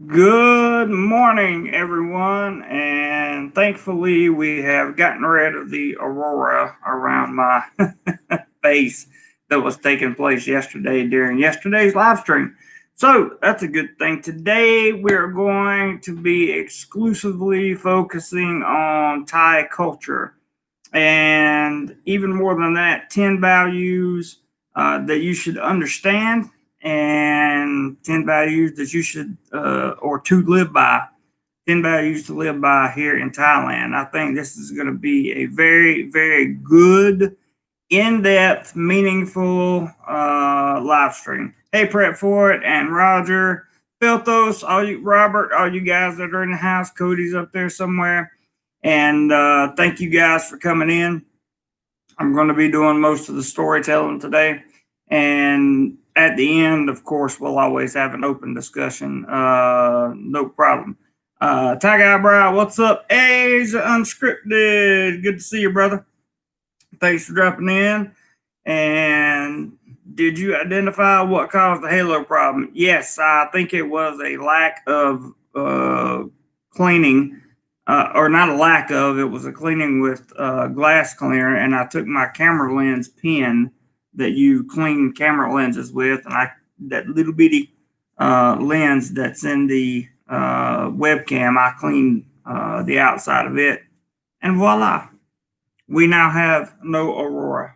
Good morning, everyone, and thankfully we have gotten rid of the aurora around my face that was taking place yesterday during yesterday's live stream. So that's a good thing. Today we're going to be exclusively focusing on Thai culture, and even more than that, 10 values that you should understand and 10 values that you should or to live by. 10 values to live by here in Thailand. I think this is going to be a very, very good, in-depth, meaningful live stream. Hey, Prep for it and Roger, Philthos, Robert, all you guys that are in the house, Cody's up there somewhere. And thank you guys for coming in. I'm going to be doing most of the storytelling today. And at the end, of course, we'll always have an open discussion. No problem. Tiger Eyebrow, what's up? Asia Unscripted. Good to see you, brother. Thanks for dropping in. And did you identify what caused the halo problem? Yes, I think it was a lack of cleaning. Or not a lack of, it was a cleaning with glass cleaner, and I took my camera lens pen that you clean camera lenses with, and that little bitty lens that's in the webcam, I cleaned the outside of it, and voila, we now have no aurora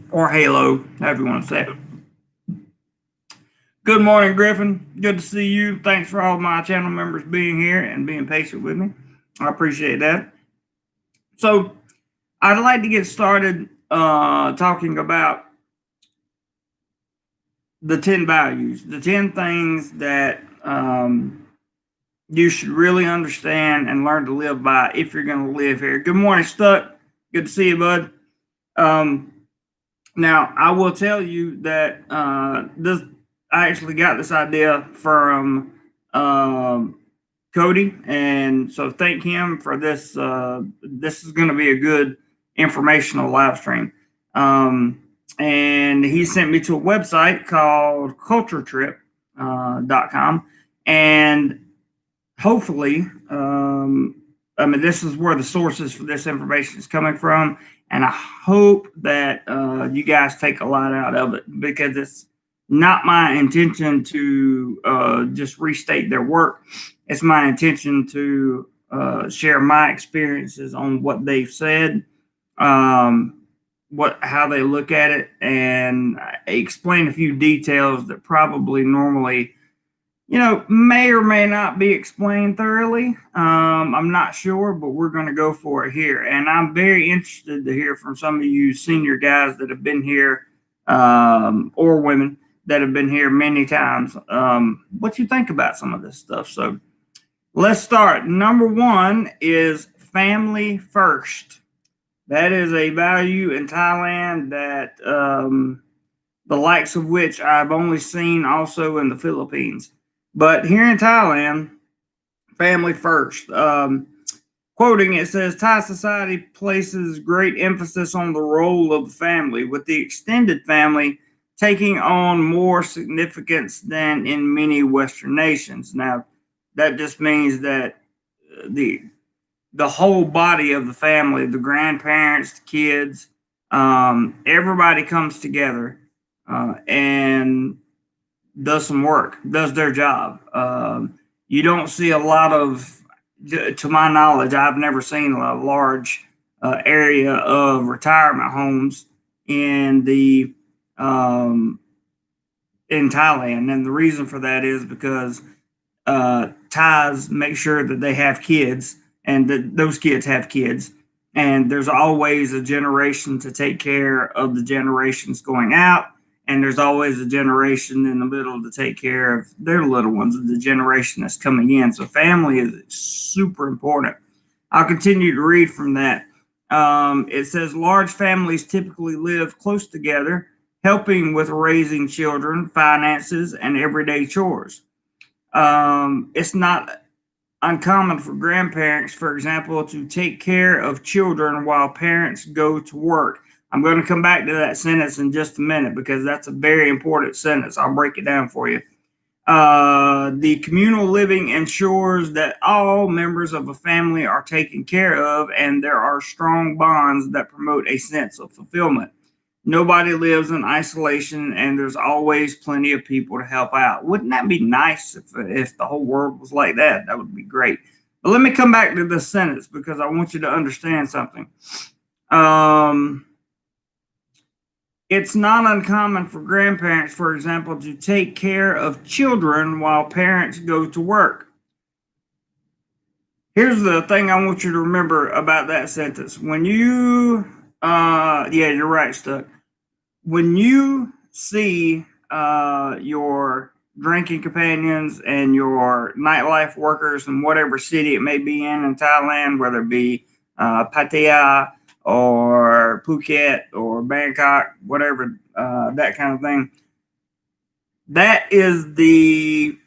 or halo, however you want to say it. Good morning, Griffin. Good to see you. Thanks for all my channel members being here and being patient with me. I appreciate that. So, I'd like to get started talking about the 10 values, the 10 things that you should really understand and learn to live by if you're going to live here. Good morning, Stuck. Good to see you, bud. Now, I will tell you that I actually got this idea from Cody, and so thank him for this. This is going to be a good informational live stream. And he sent me to a website called Culture-10.com, and hopefully, this is where the sources for this information is coming from, and I hope that you guys take a lot out of it, because it's not my intention to just restate their work. It's my intention to share my experiences on what they've said, how they look at it, and explain a few details that probably normally, may or may not be explained thoroughly. I'm not sure, but we're going to go for it here. And I'm very interested to hear from some of you senior guys that have been here, or women that have been here many times, what you think about some of this stuff. So let's start. Number one is family first. That is a value in Thailand that the likes of which I've only seen also in the Philippines. But here in Thailand, family first. Quoting, it says, Thai society places great emphasis on the role of the family, with the extended family taking on more significance than in many Western nations. Now, that just means that the whole body of the family, the grandparents, the kids, everybody comes together and does some work, does their job. You don't see a lot of, to my knowledge, I've never seen a large area of retirement homes in Thailand, and the reason for that is because Thais make sure that they have kids, and that those kids have kids, and there's always a generation to take care of the generations going out, and there's always a generation in the middle to take care of their little ones, the generation that's coming in. So family is super important. I'll continue to read from that. It says large families typically live close together, helping with raising children, finances, and everyday chores. It's not uncommon for grandparents, for example, to take care of children while parents go to work. I'm going to come back to that sentence in just a minute, because that's a very important sentence. I'll break it down for you. The communal living ensures that all members of a family are taken care of and there are strong bonds that promote a sense of fulfillment. Nobody lives in isolation and there's always plenty of people to help out. Wouldn't that be nice if the whole world was like that? That would be great. But let me come back to this sentence because I want you to understand something. It's not uncommon for grandparents, for example, to take care of children while parents go to work. Here's the thing I want you to remember about that sentence. When you, yeah, you're right, Stuck. When you see your drinking companions and your nightlife workers in whatever city it may be in Thailand, whether it be Pattaya or Phuket or Bangkok, whatever, that kind of thing, that is the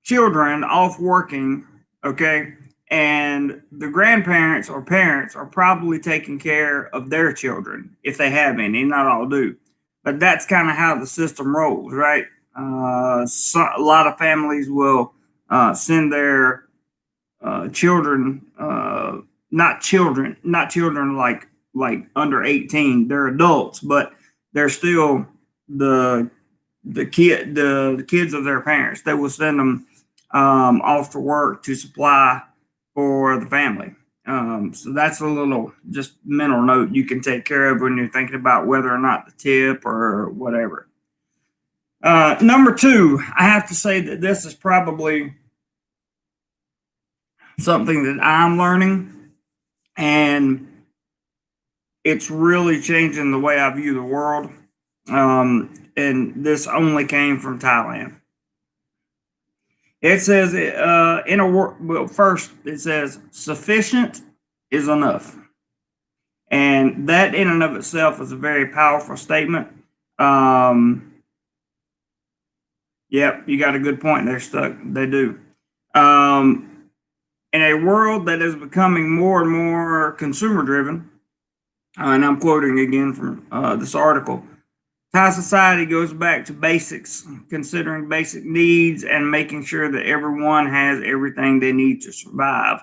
children off working, okay? And the grandparents or parents are probably taking care of their children if they have any. Not all do, but that's kind of how the system rolls, right? A lot of families will send their children, not children like under 18. They're adults, but they're still the the kids of their parents. They will send them off to work to supply for the family. So that's a little just mental note you can take care of when you're thinking about whether or not to tip or whatever. Number two, I have to say that this is probably something that I'm learning, and it's really changing the way I view the world. And this only came from Thailand. It says in a word. Well, first it says sufficient is enough, and that in and of itself is a very powerful statement. Yep, you got a good point there, Stuck. They do. In a world that is becoming more and more consumer driven, and I'm quoting again from this article, Thai society goes back to basics, considering basic needs and making sure that everyone has everything they need to survive.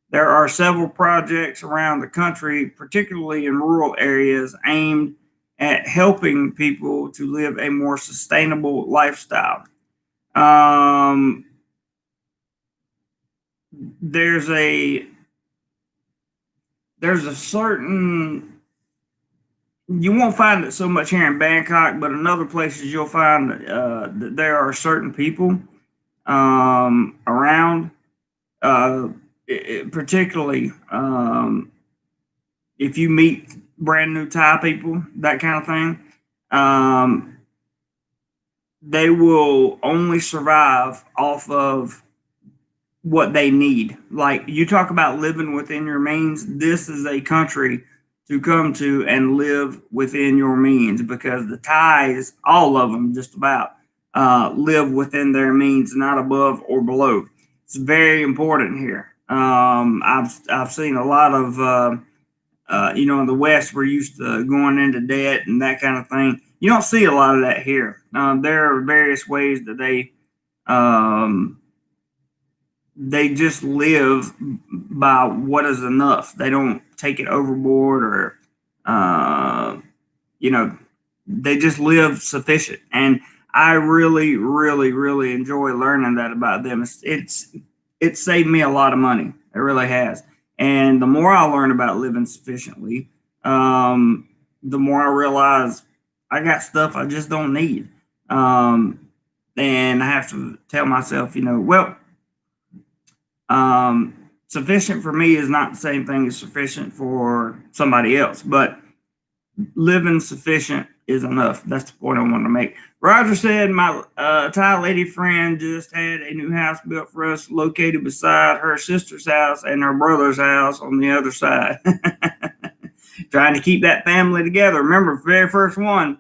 There are several projects around the country, particularly in rural areas, aimed at helping people to live a more sustainable lifestyle. There's a certain, you won't find it so much here in Bangkok, but in other places you'll find that there are certain people around, particularly if you meet brand new Thai people, that kind of thing. They will only survive off of what they need. Like you talk about living within your means, this is a country to come to and live within your means because the Thais, all of them just about, live within their means, not above or below. It's very important here. I've seen a lot of in the West, we're used to going into debt and that kind of thing. You don't see a lot of that here. There are various ways that they just live by what is enough. They don't take it overboard or, they just live sufficient. And I really, really, really enjoy learning that about them. It's saved me a lot of money. It really has. And the more I learn about living sufficiently, the more I realize I got stuff I just don't need. And I have to tell myself, sufficient for me is not the same thing as sufficient for somebody else, but living sufficient is enough. That's the point I want to make. Roger said, my Thai lady friend just had a new house built for us located beside her sister's house and her brother's house on the other side. Trying to keep that family together. Remember, very first one,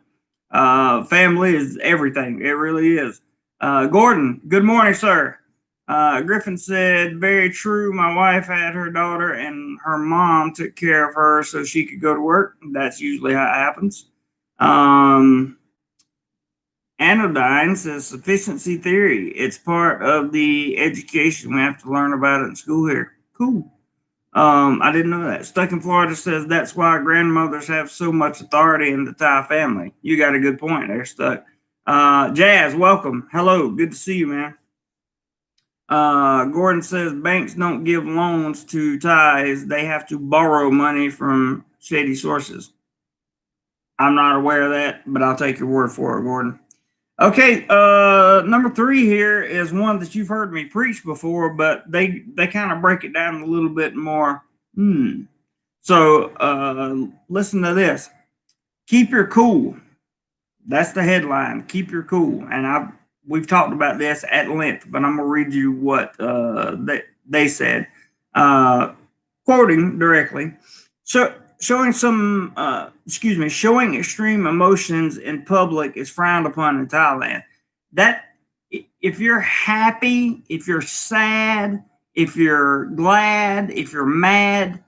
family is everything. It really is. Gordon, good morning, sir. Griffin said, very true. My wife had her daughter and her mom took care of her so she could go to work. That's usually how it happens. Anodyne says sufficiency theory. It's part of the education. We have to learn about it in school here. Cool. I didn't know that. Stuck in Florida says that's why grandmothers have so much authority in the Thai family. You got a good point there, Stuck. Jazz, welcome. Hello. Good to see you, man. Gordon says banks don't give loans to Thais. They have to borrow money from shady sources. I'm not aware of that, but I'll take your word for it, Gordon. Okay, number 3 here is one that you've heard me preach before, but they kind of break it down a little bit more. So listen to this. Keep your cool. That's the headline. Keep your cool. And we've talked about this at length, but I'm gonna read you what they said, quoting directly. So showing extreme emotions in public is frowned upon in Thailand. That if you're happy, if you're sad, if you're glad, if you're mad,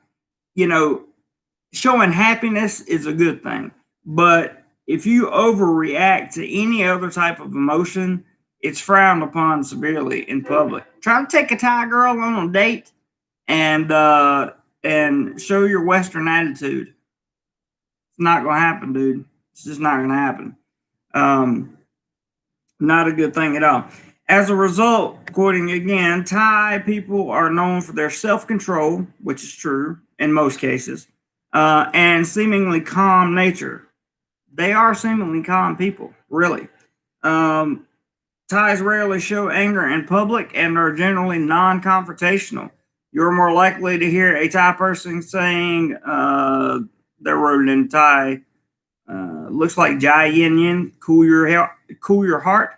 showing happiness is a good thing. But if you overreact to any other type of emotion, it's frowned upon severely in public. Try to take a Thai girl on a date and show your Western attitude. It's not going to happen, dude. It's just not going to happen. Not a good thing at all. As a result, quoting again, Thai people are known for their self-control, which is true in most cases, and seemingly calm nature. They are seemingly calm people, really. Thais rarely show anger in public and are generally non-confrontational. You're more likely to hear a Thai person saying, they're wrote in Thai, looks like Jai Yin Yin, cool your heart,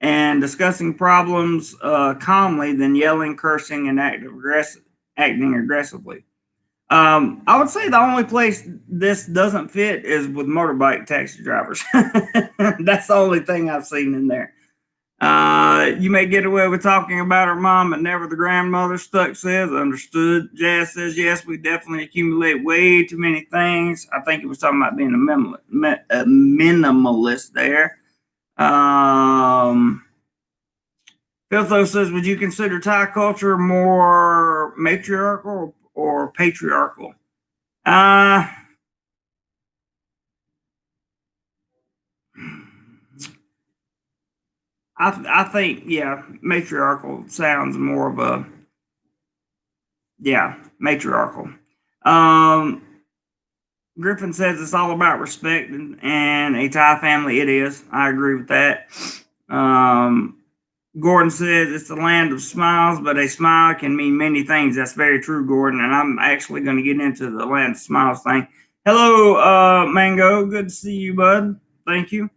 and discussing problems calmly than yelling, cursing, and acting aggressively. I would say the only place this doesn't fit is with motorbike taxi drivers. That's the only thing I've seen in there. You may get away with talking about her mom, but never the grandmother. Stuck says, understood. Jazz says, yes, we definitely accumulate way too many things. I think it was talking about being a minimalist there. Filtho says, would you consider Thai culture more matriarchal or patriarchal? I think, yeah, matriarchal sounds more of a, matriarchal. Griffin says it's all about respect and a Thai family. It is. I agree with that. Gordon says it's the land of smiles, but a smile can mean many things. That's very true, Gordon. And I'm actually going to get into the land of smiles thing. Hello, Mango. Good to see you, bud. Thank you.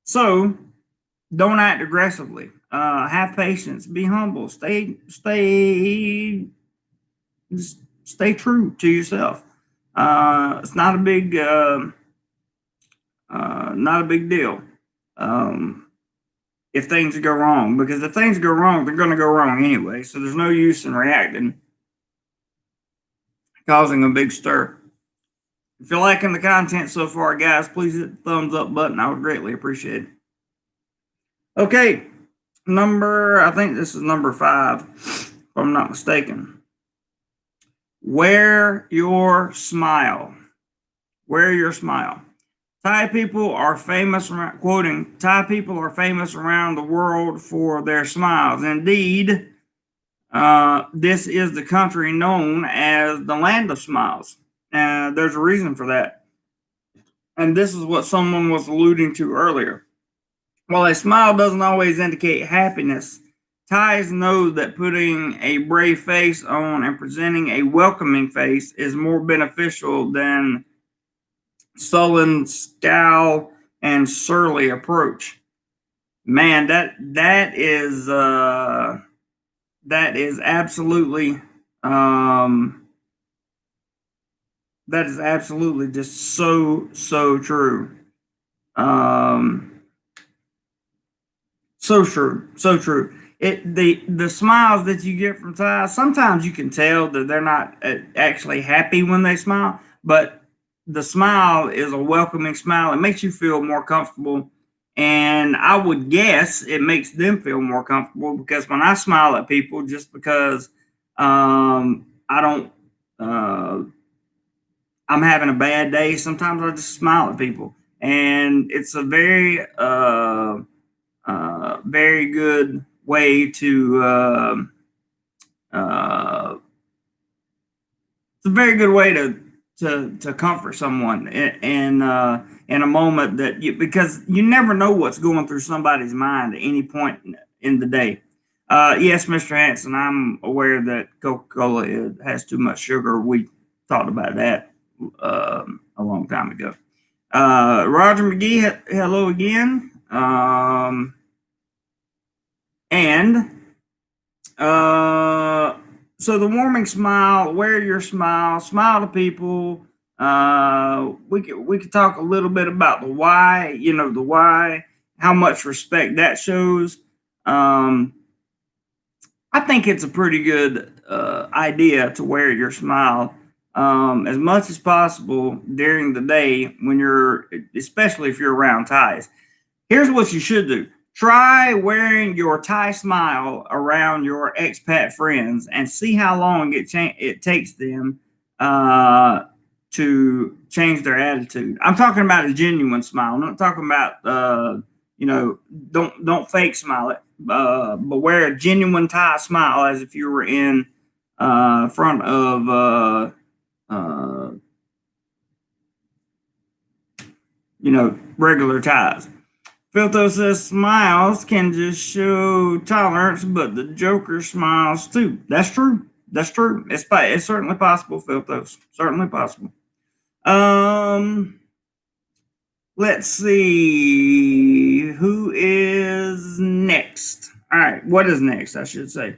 So don't act aggressively. Have patience. Be humble. Stay true to yourself. It's not a big deal. If things go wrong, because if things go wrong, they're going to go wrong anyway. So there's no use in reacting, causing a big stir. If you're liking the content so far, guys, please hit the thumbs up button. I would greatly appreciate it. Okay, I think this is number 5, if I'm not mistaken. Wear your smile. Wear your smile. Thai people are famous, quoting, Thai people are famous around the world for their smiles. Indeed, this is the country known as the land of smiles. There's a reason for that. And this is what someone was alluding to earlier. While a smile doesn't always indicate happiness, Thais know that putting a brave face on and presenting a welcoming face is more beneficial than sullen scowl and surly approach. Man, that is absolutely just so true. So true. The smiles that you get from Thai, sometimes you can tell that they're not actually happy when they smile, but the smile is a welcoming smile. It makes you feel more comfortable. And I would guess it makes them feel more comfortable because when I smile at people, just because I don't, I'm having a bad day, sometimes I just smile at people. And it's a very good way to, it's a very good way to comfort someone in a moment that because you never know what's going through somebody's mind at any point in the day. Yes, Mr. Hanson, I'm aware that Coca-Cola has too much sugar. We talked about that a long time ago. Roger McGee, hello again. So the warming smile, wear your smile, smile to people. We could talk a little bit about the why. The why, how much respect that shows. I think it's a pretty good idea to wear your smile as much as possible during the day especially if you're around Thais. Here's what you should do. Try wearing your Thai smile around your expat friends and see how long it takes them to change their attitude. I'm talking about a genuine smile. I'm not talking about don't fake smile it, but wear a genuine Thai smile as if you were in front of regular Thais. Filto says smiles can just show tolerance, but the Joker smiles too. That's true. That's true. It's certainly possible, Filto. Certainly possible. Let's see who is next. All right, what is next? I should say.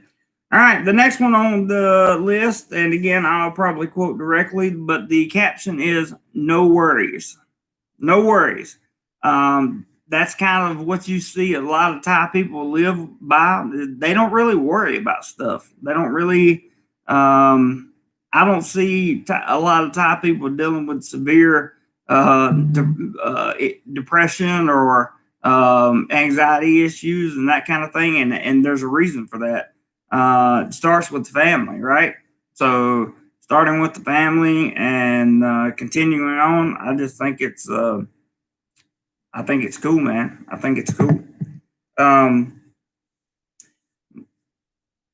All right, the next one on the list, and again, I'll probably quote directly, but the caption is "No worries, no worries." That's kind of what you see a lot of Thai people live by. They don't really worry about stuff. They don't really. I don't see a lot of Thai people dealing with severe depression or anxiety issues and that kind of thing. And there's a reason for that. It starts with the family, right? So starting with the family and continuing on, I just think it's cool, man. I think it's cool.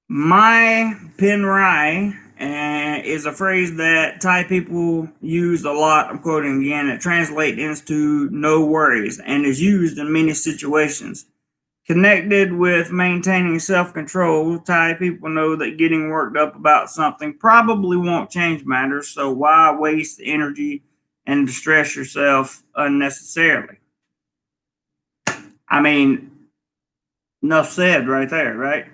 My pen rai is a phrase that Thai people use a lot. I'm quoting again. It translates into "no worries" and is used in many situations. Connected with maintaining self-control, Thai people know that getting worked up about something probably won't change matters, so why waste energy and distress yourself unnecessarily? I mean, enough said right there, right?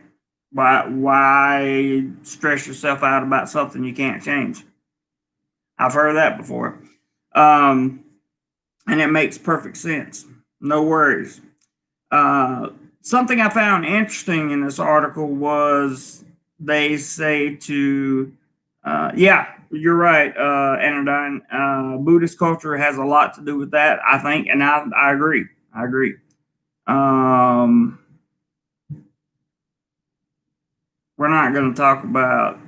Why stress yourself out about something you can't change? I've heard that before. And it makes perfect sense. No worries. Something I found interesting in this article was they say yeah, you're right, Anodyne. Buddhist culture has a lot to do with that, I think, and I agree. I agree. We're not going to talk about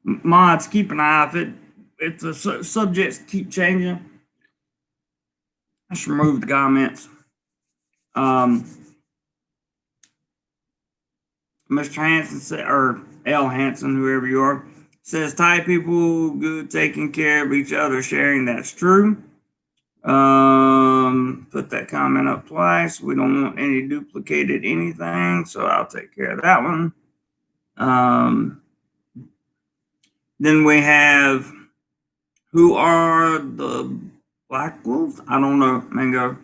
mods. Keep an eye if the subjects keep changing. Let's remove the comments. Mr. Hanson said, or L. Hanson, whoever you are, says Thai people good taking care of each other, sharing. That's true. Put that comment up twice. We don't want any duplicated anything, so I'll take care of that one. Then we have, who are the Black Wolves? I don't know, Mango.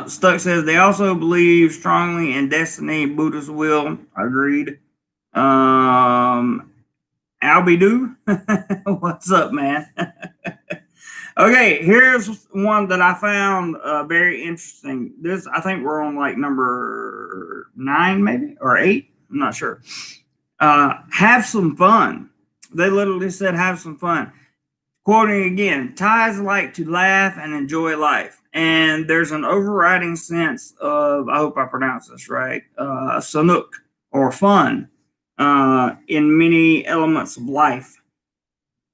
Stuck says they also believe strongly in destiny, Buddha's will. Agreed. Albie what's up, man? Okay, here's one that I found very interesting. I think we're on like number 9, maybe, or 8. I'm not sure. Have some fun. They literally said, have some fun. Quoting again, Thais like to laugh and enjoy life. And there's an overriding sense of, I hope I pronounce this right, sanuk, or fun, in many elements of life.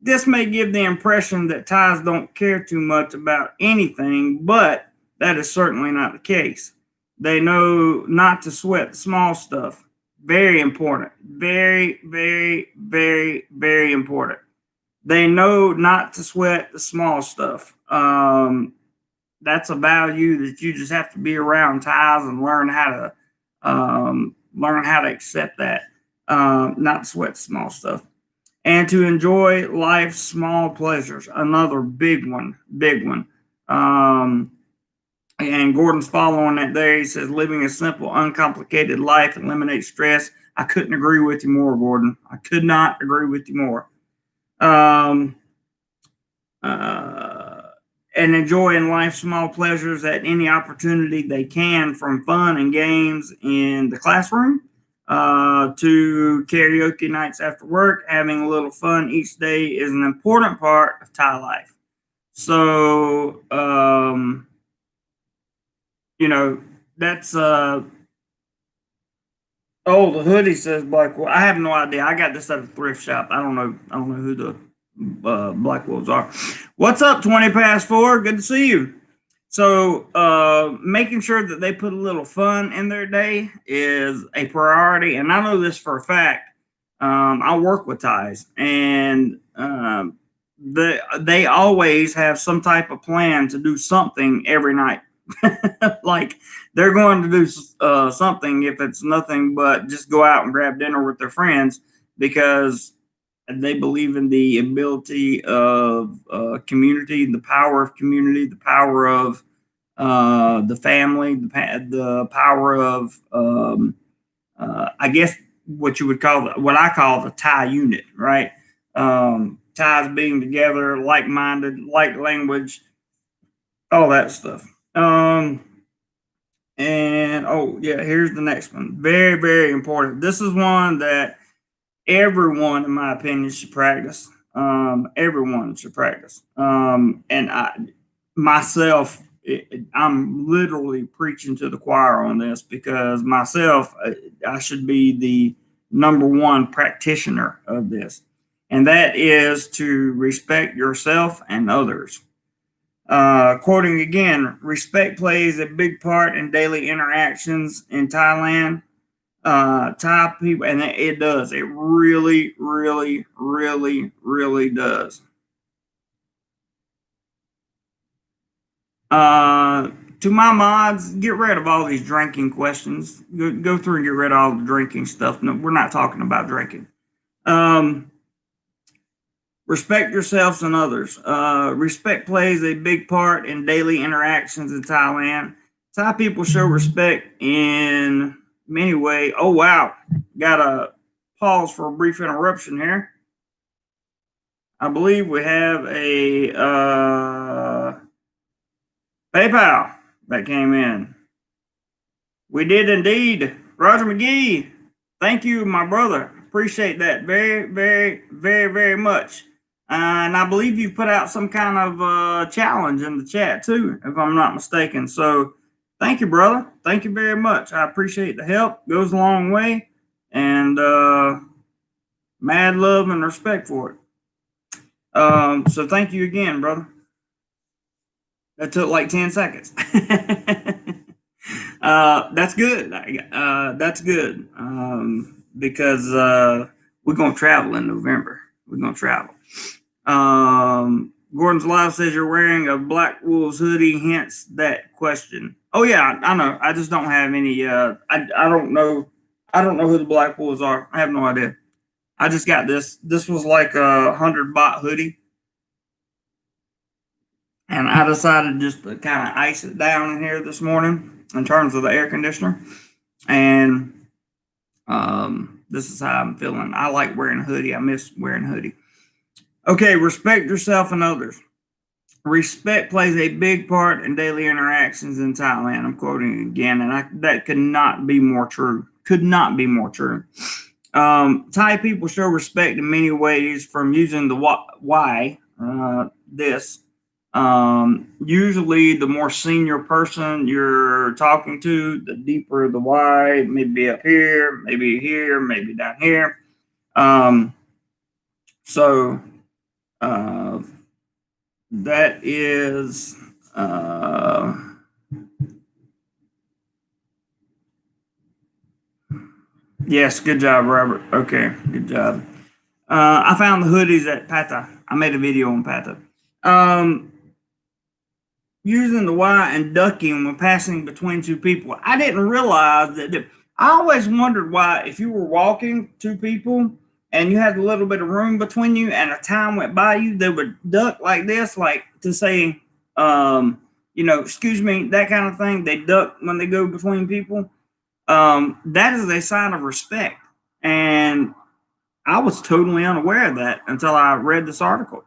This may give the impression that Thais don't care too much about anything, but that is certainly not the case. They know not to sweat the small stuff. Very important. Very, very, very, very important. They know not to sweat the small stuff. That's a value that you just have to be around Thais and learn how to accept that. Not to sweat the small stuff, and to enjoy life's small pleasures. Another big one, big one. And Gordon's following that there. He says, living a simple, uncomplicated life eliminates stress. I couldn't agree with you more, Gordon. I could not agree with you more. And enjoying life's small pleasures at any opportunity they can, from fun and games in the classroom to karaoke nights after work. Having a little fun each day is an important part of Thai life. So, that's the hoodie says Blackwolf. I have no idea. I got this at a thrift shop. I don't know who the Black Wolves are. What's up, 20 past 4? Good to see you. So making sure that they put a little fun in their day is a priority. And I know this for a fact. I work with Thais, and they always have some type of plan to do something every night. Like, they're going to do something, if it's nothing but just go out and grab dinner with their friends, because they believe in the ability of community, the power of community, the power of the family, the power of I guess what you would call what I call the Thai unit, right? Thais being together, like-minded, like language, all that stuff. And here's the next one. Very, very important. This is one that everyone, in my opinion, should practice. Everyone should practice. And myself, I'm literally preaching to the choir on this, because myself, I should be the number one practitioner of this. And that is to respect yourself and others. Quoting again, respect plays a big part in daily interactions in Thailand. Thai people, and it does. It really, really, really, really does. To my mods, get rid of all these drinking questions. Go through and get rid of all the drinking stuff. No, we're not talking about drinking. Respect yourselves and others. Respect plays a big part in daily interactions in Thailand. Thai people show respect in many ways. Oh, wow. Got to pause for a brief interruption here. I believe we have a PayPal that came in. We did indeed. Roger McGee, thank you, my brother. Appreciate that very, very, very, very much. And I believe you've put out some kind of challenge in the chat too, if I'm not mistaken. So thank you, brother. Thank you very much. I appreciate the help. Goes a long way. And mad love and respect for it. So thank you again, brother. That took like 10 seconds. That's good. That's good. Because we're going to travel in November. We're going to travel. Gordon's Live says you're wearing a Black Wolves hoodie, hence that question. Oh yeah, I know. I just don't have any. I don't know. I don't know who the Black Wolves are. I have no idea. I just got this. This was like a 100 baht hoodie, and I decided just to kind of ice it down in here this morning in terms of the air conditioner. And this is how I'm feeling. I like wearing a hoodie. I miss wearing a hoodie. Okay, respect yourself and others. Respect plays a big part in daily interactions in Thailand. I'm quoting again, and that could not be more true. Could not be more true. Thai people show respect in many ways, from using the why, this. Usually, the more senior person you're talking to, the deeper the why, maybe up here, maybe down here. So, uh, that is, yes, good job, Robert. Okay, good job. I found the hoodies at Pata. I made a video on Pata. Using the Y and ducking when passing between two people. I didn't realize that. I always wondered why, if you were walking two people and you had a little bit of room between you and a time went by you, they would duck like this, like to say, excuse me, that kind of thing. They duck when they go between people. That is a sign of respect. And I was totally unaware of that until I read this article.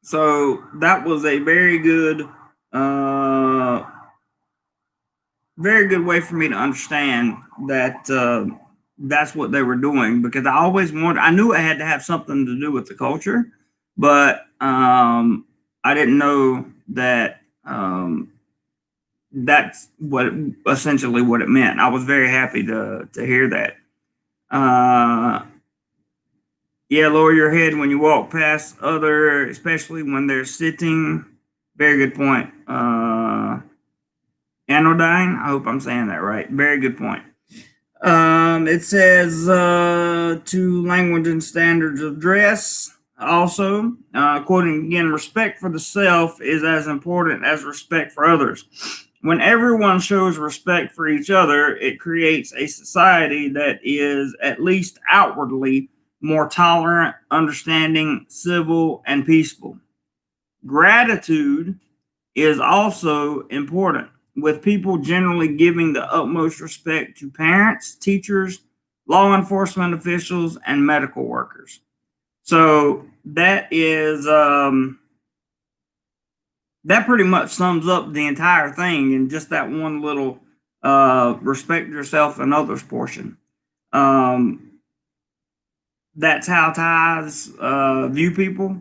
So that was a very good way for me to understand that that's what they were doing, because I always wondered. I knew it had to have something to do with the culture, but I didn't know that that's essentially what it meant. I was very happy to hear that. Yeah, lower your head when you walk past other, especially when they're sitting. Very good point. Anodyne, I hope I'm saying that right. Very good point. It says to language and standards of dress. Also, quoting again, respect for the self is as important as respect for others. When everyone shows respect for each other, it creates a society that is, at least outwardly, more tolerant, understanding, civil, and peaceful. Gratitude is also important, with people generally giving the utmost respect to parents, teachers, law enforcement officials, and medical workers. So that is that pretty much sums up the entire thing in just that one little respect yourself and others portion. That's how Thais view people,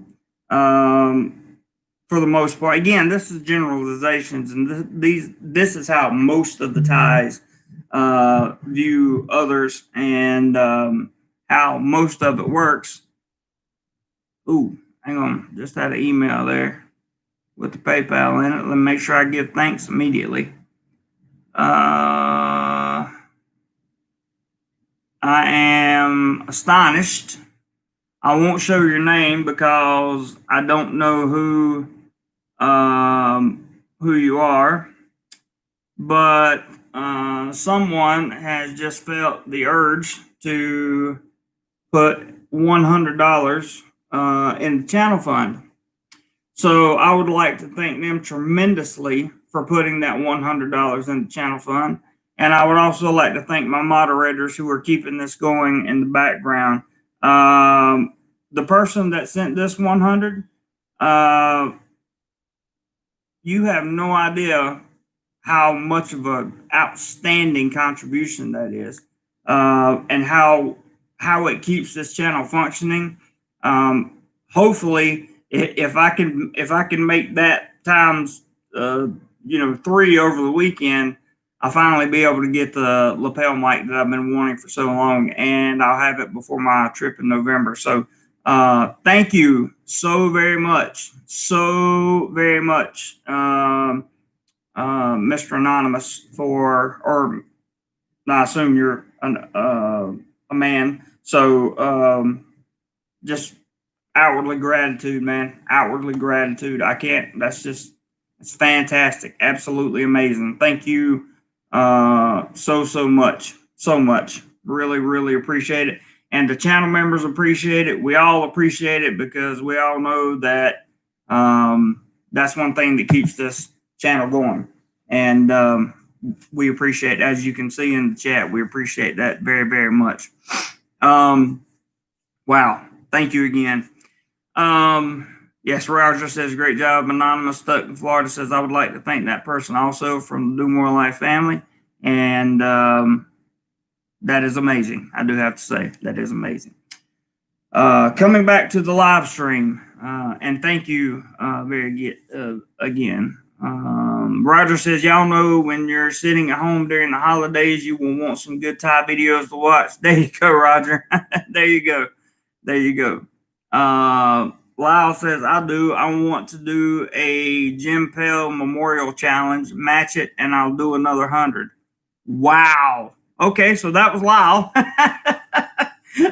for the most part. Again, this is generalizations, and this is how most of the Thais view others, and how most of it works. Ooh, hang on, just had an email there with the PayPal in it. Let me make sure I give thanks immediately. I am astonished. I won't show your name because I don't know who you are, but someone has just felt the urge to put $100 in the channel fund. So I would like to thank them tremendously for putting that $100 in the channel fund. And I would also like to thank my moderators who are keeping this going in the background. The person that sent this 100, you have no idea how much of an outstanding contribution that is, and how it keeps this channel functioning. Hopefully, if I can make that times 3 over the weekend, I'll finally be able to get the lapel mic that I've been wanting for so long, and I'll have it before my trip in November. So thank you so very much, Mr. Anonymous, or I assume you're a man. So just outwardly gratitude, man. Outwardly gratitude. I can't. It's fantastic. Absolutely amazing. Thank you so much. So much. Really, really appreciate it. And the channel members appreciate it. We all appreciate it, because we all know that that's one thing that keeps this channel going. And we appreciate, as you can see in the chat, we appreciate that very, very much. Wow. Thank you again. Yes, Roger says, great job. Anonymous stuck in Florida says, I would like to thank that person also from the Do More Life family. And That is amazing. I do have to say that is amazing. Coming back to the live stream, and thank you again. Roger says, y'all know when you're sitting at home during the holidays, you will want some good Thai videos to watch. There you go, Roger. There you go. There you go. Lyle says, I do. I want to do a Jim Pell Memorial Challenge, match it, and I'll do another 100. Wow. Okay, so that was Lyle.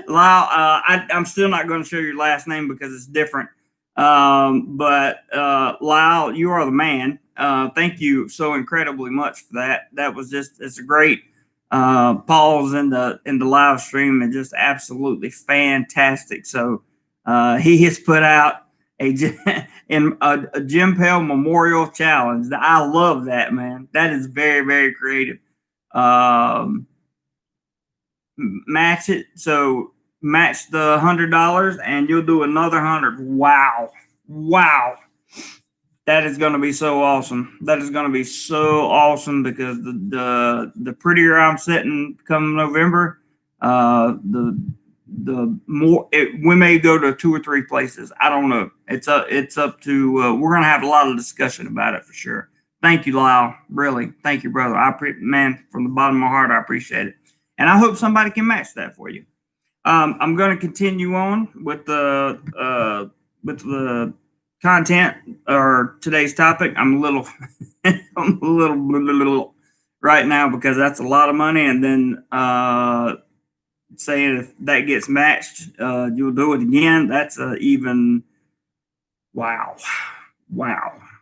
Lyle, I'm still not going to show your last name because it's different. But Lyle, you are the man. Thank you so incredibly much for that. That was it's a great pause in the live stream and just absolutely fantastic. So he has put out a Jim Pell Memorial Challenge. I love that, man. That is very, very creative. Match it. So match the $100 and you'll do another 100. Wow. That is going to be so awesome. That is going to be so awesome because the prettier I'm sitting come November, the more we may go to 2 or 3 places. I don't know. It's up to we're going to have a lot of discussion about it for sure. Thank you, Lyle. Really, thank you, brother. Man, from the bottom of my heart, I appreciate it. And I hope somebody can match that for you. I'm going to continue on with the content or today's topic. I'm a little, I'm a little right now because that's a lot of money. And then saying if that gets matched, you'll do it again. That's even wow.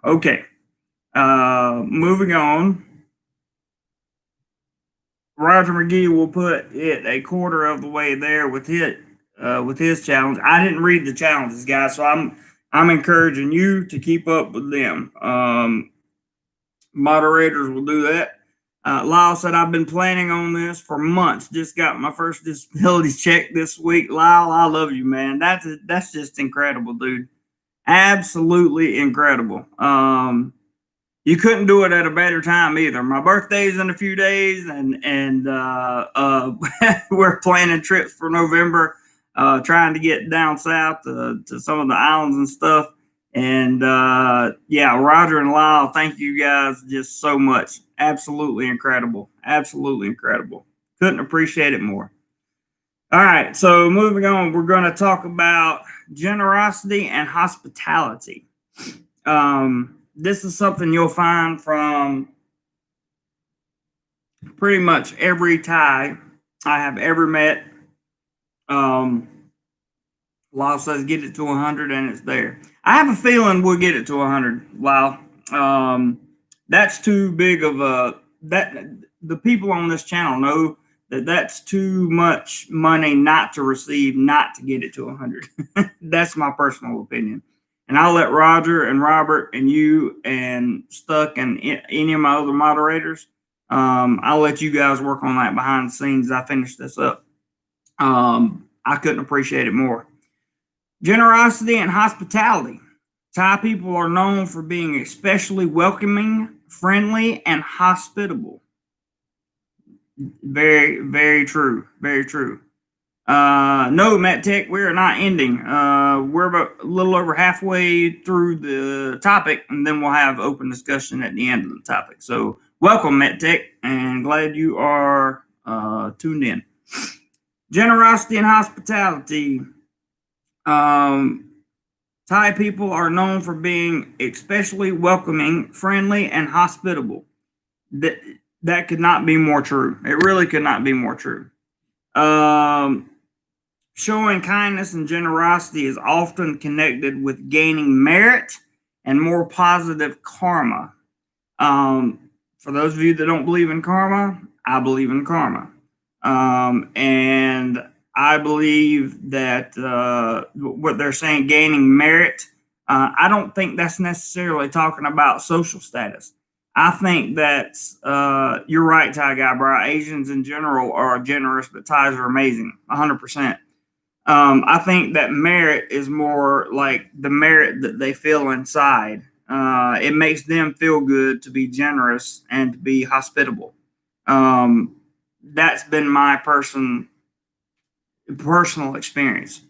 Okay, moving on. Roger McGee will put it a quarter of the way there with his challenge. I didn't read the challenges, guys, so I'm encouraging you to keep up with them. Moderators will do that. Lyle said, I've been planning on this for months. Just got my first disability check this week. Lyle, I love you, man. That's just incredible, dude. Absolutely incredible. You couldn't do it at a better time either. My birthday's in a few days, and we're planning trips for November, trying to get down south to some of the islands and stuff. And yeah, Roger and Lyle, thank you guys just so much. Absolutely incredible. Absolutely incredible. Couldn't appreciate it more. All right, so moving on, we're going to talk about generosity and hospitality. This is something you'll find from pretty much every Thai I have ever met. Lyle says get it to 100 and it's there. I have a feeling we'll get it to 100, Lyle. That's too big of that the people on this channel know that's too much money not to receive, not to get it to 100. That's my personal opinion. And I'll let Roger and Robert and you and Stuck and any of my other moderators, I'll let you guys work on that behind the scenes as I finish this up. I couldn't appreciate it more. Generosity and hospitality. Thai people are known for being especially welcoming, friendly, and hospitable. Very, very true. Very true. No, Matt Tech, we're not ending. We're about a little over halfway through the topic, and then we'll have open discussion at the end of the topic. So welcome, Matt Tech, and glad you are tuned in. Generosity and hospitality. Thai people are known for being especially welcoming, friendly, and hospitable. That could not be more true. It really could not be more true. Showing kindness and generosity is often connected with gaining merit and more positive karma. For those of you that don't believe in karma, I believe in karma. And I believe that what they're saying, gaining merit, I don't think that's necessarily talking about social status. I think that's, you're right, Thai guy, bro. Asians in general are generous, but Thais are amazing, 100%. I think that merit is more like the merit that they feel inside. It makes them feel good to be generous and to be hospitable. that's been my personal experience.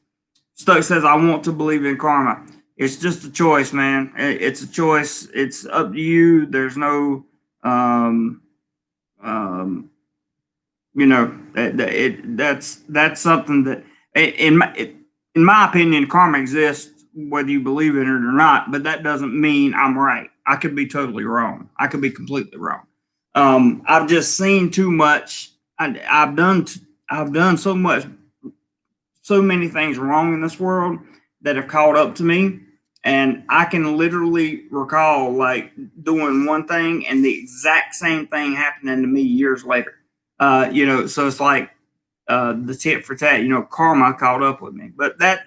Stoke says, I want to believe in karma. It's just a choice, man. It's a choice. It's up to you. There's no, um, um, that's something that, in my opinion, karma exists whether you believe in it or not. But that doesn't mean I'm right. I could be totally wrong. I could be completely wrong. I've just seen too much. I've done so many things wrong in this world that have caught up to me. And I can literally recall like doing one thing and the exact same thing happening to me years later. So it's like the tit for tat, karma caught up with me. But that,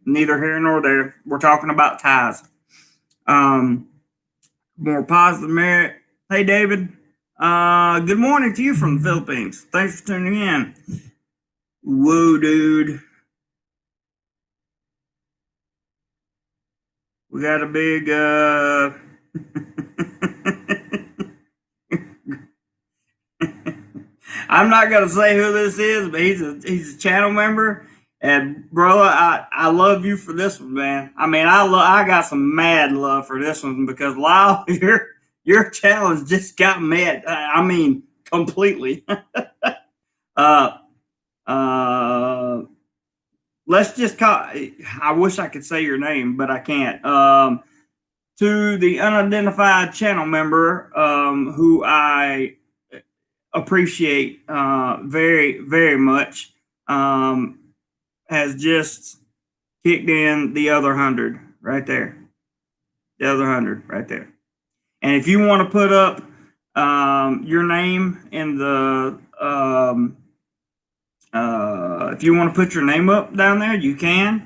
neither here nor there. We're talking about ties. More positive merit. Hey, David. Good morning to you from the Philippines. Thanks for tuning in. Whoa, dude. We got a big I'm not gonna say who this is, but he's a channel member. And brother, I love you for this one, man. I mean, I got some mad love for this one because Lyle, your challenge just got mad. I mean, completely. uh, let's just call. I wish I could say your name, but I can't. To the unidentified channel member, who I appreciate very, very much, has just kicked in the other 100 right there. The other 100 right there. And if you want to put up your name in the, if you want to put your name up down there, you can.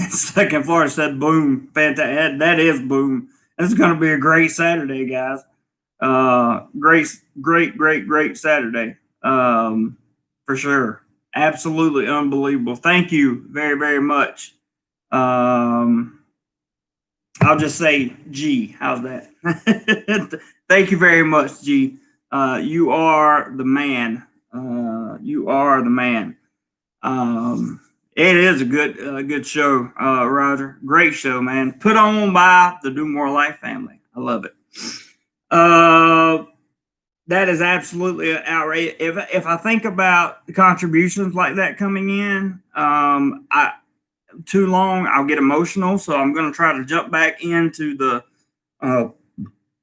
Second Florida said, boom. Fantastic. That is boom. It's going to be a great Saturday, guys. Great Saturday. For sure. Absolutely unbelievable. Thank you very, very much. I'll just say G. How's that? Thank you very much, G. You are the man. You are the man. It is a good show, Roger. Great show, man. Put on by the Do More Life family. I love it. That is absolutely outrageous. If I think about the contributions like that coming in, too long, I'll get emotional. So I'm going to try to jump back into the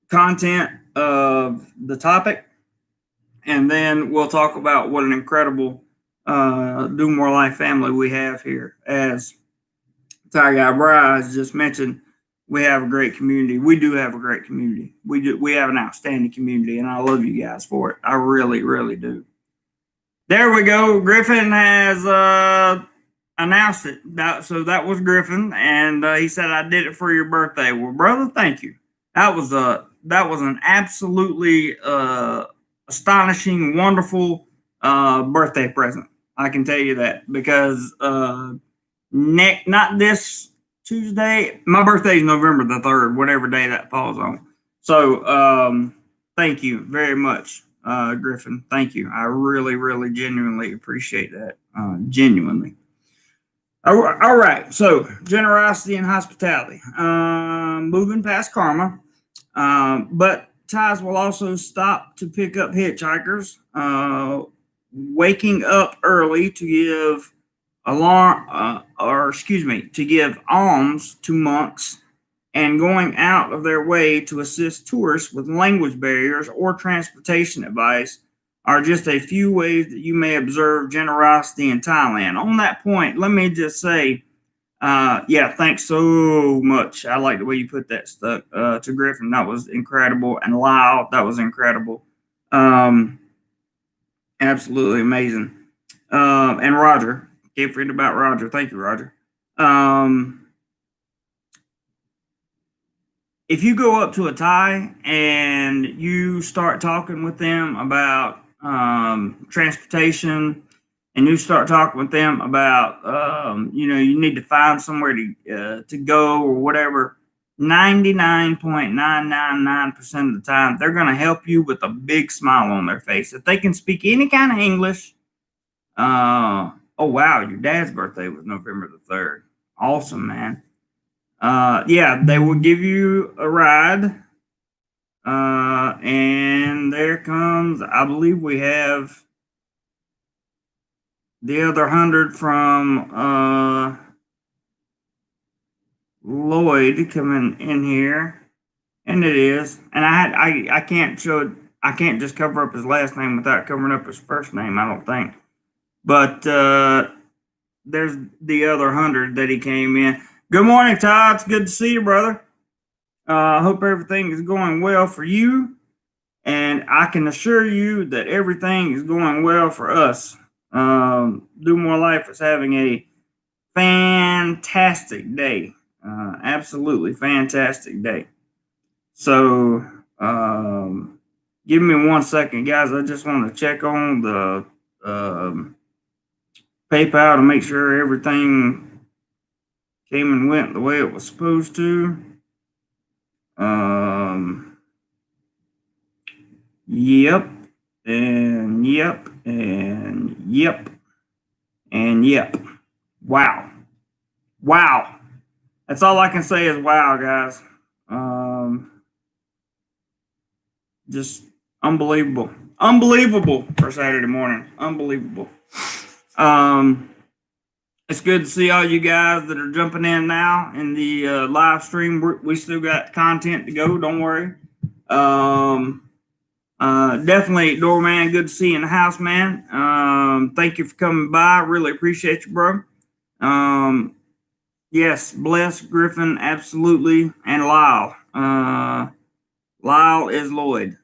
content of the topic, and then we'll talk about what an incredible Do More Life family we have here. As Ty Guy Bryce just mentioned, we have a great community. We do have a great community. We have an outstanding community, and I love you guys for it. I really, really do. There we go. Griffin has announced it. So that was Griffin, and he said, "I did it for your birthday." Well, brother, thank you. That was an absolutely astonishing, wonderful birthday present. I can tell you that because not this Tuesday. My birthday is November the 3rd, whatever day that falls on. So thank you very much, Griffin. Thank you. I really, really, genuinely appreciate that. Genuinely. All right. So generosity and hospitality. Moving past karma. But ties will also stop to pick up hitchhikers. Waking up early to give to give alms to monks, and going out of their way to assist tourists with language barriers or transportation advice are just a few ways that you may observe generosity in Thailand. On that point, let me just say, thanks so much. I like the way you put that stuff to Griffin. That was incredible. And Lyle, that was incredible. Absolutely amazing. And Roger. Can't forget about Roger. Thank you, Roger. If you go up to a Thai and you start talking with them about transportation, and you start talking with them about you need to find somewhere to go or whatever, 99.999% of the time, they're going to help you with a big smile on their face. If they can speak any kind of English, oh wow, your dad's birthday was November the 3rd. Awesome, man. Yeah, they will give you a ride. And there comes, I believe we have the other 100 from Lloyd coming in here. And it is. And I can't show it. I can't just cover up his last name without covering up his first name, I don't think. But there's the other 100 that he came in. Good morning, Todd. It's good to see you, brother. I hope everything is going well for you. And I can assure you that everything is going well for us. Do More Life is having a fantastic day. Absolutely fantastic day. So, give me 1 second, guys. I just want to check on the PayPal to make sure everything came and went the way it was supposed to. Yep, and yep, and yep, and yep. Wow. Wow. That's all I can say is wow, guys. Just unbelievable. Unbelievable for Saturday morning. Unbelievable. It's good to see all you guys that are jumping in now in the live stream. We still got content to go. Don't worry. Definitely, Doorman, good to see you in the house, man. Thank you for coming by. Really appreciate you, bro. Yes, Bless, Griffin, absolutely, and Lyle. Lyle is Lloyd.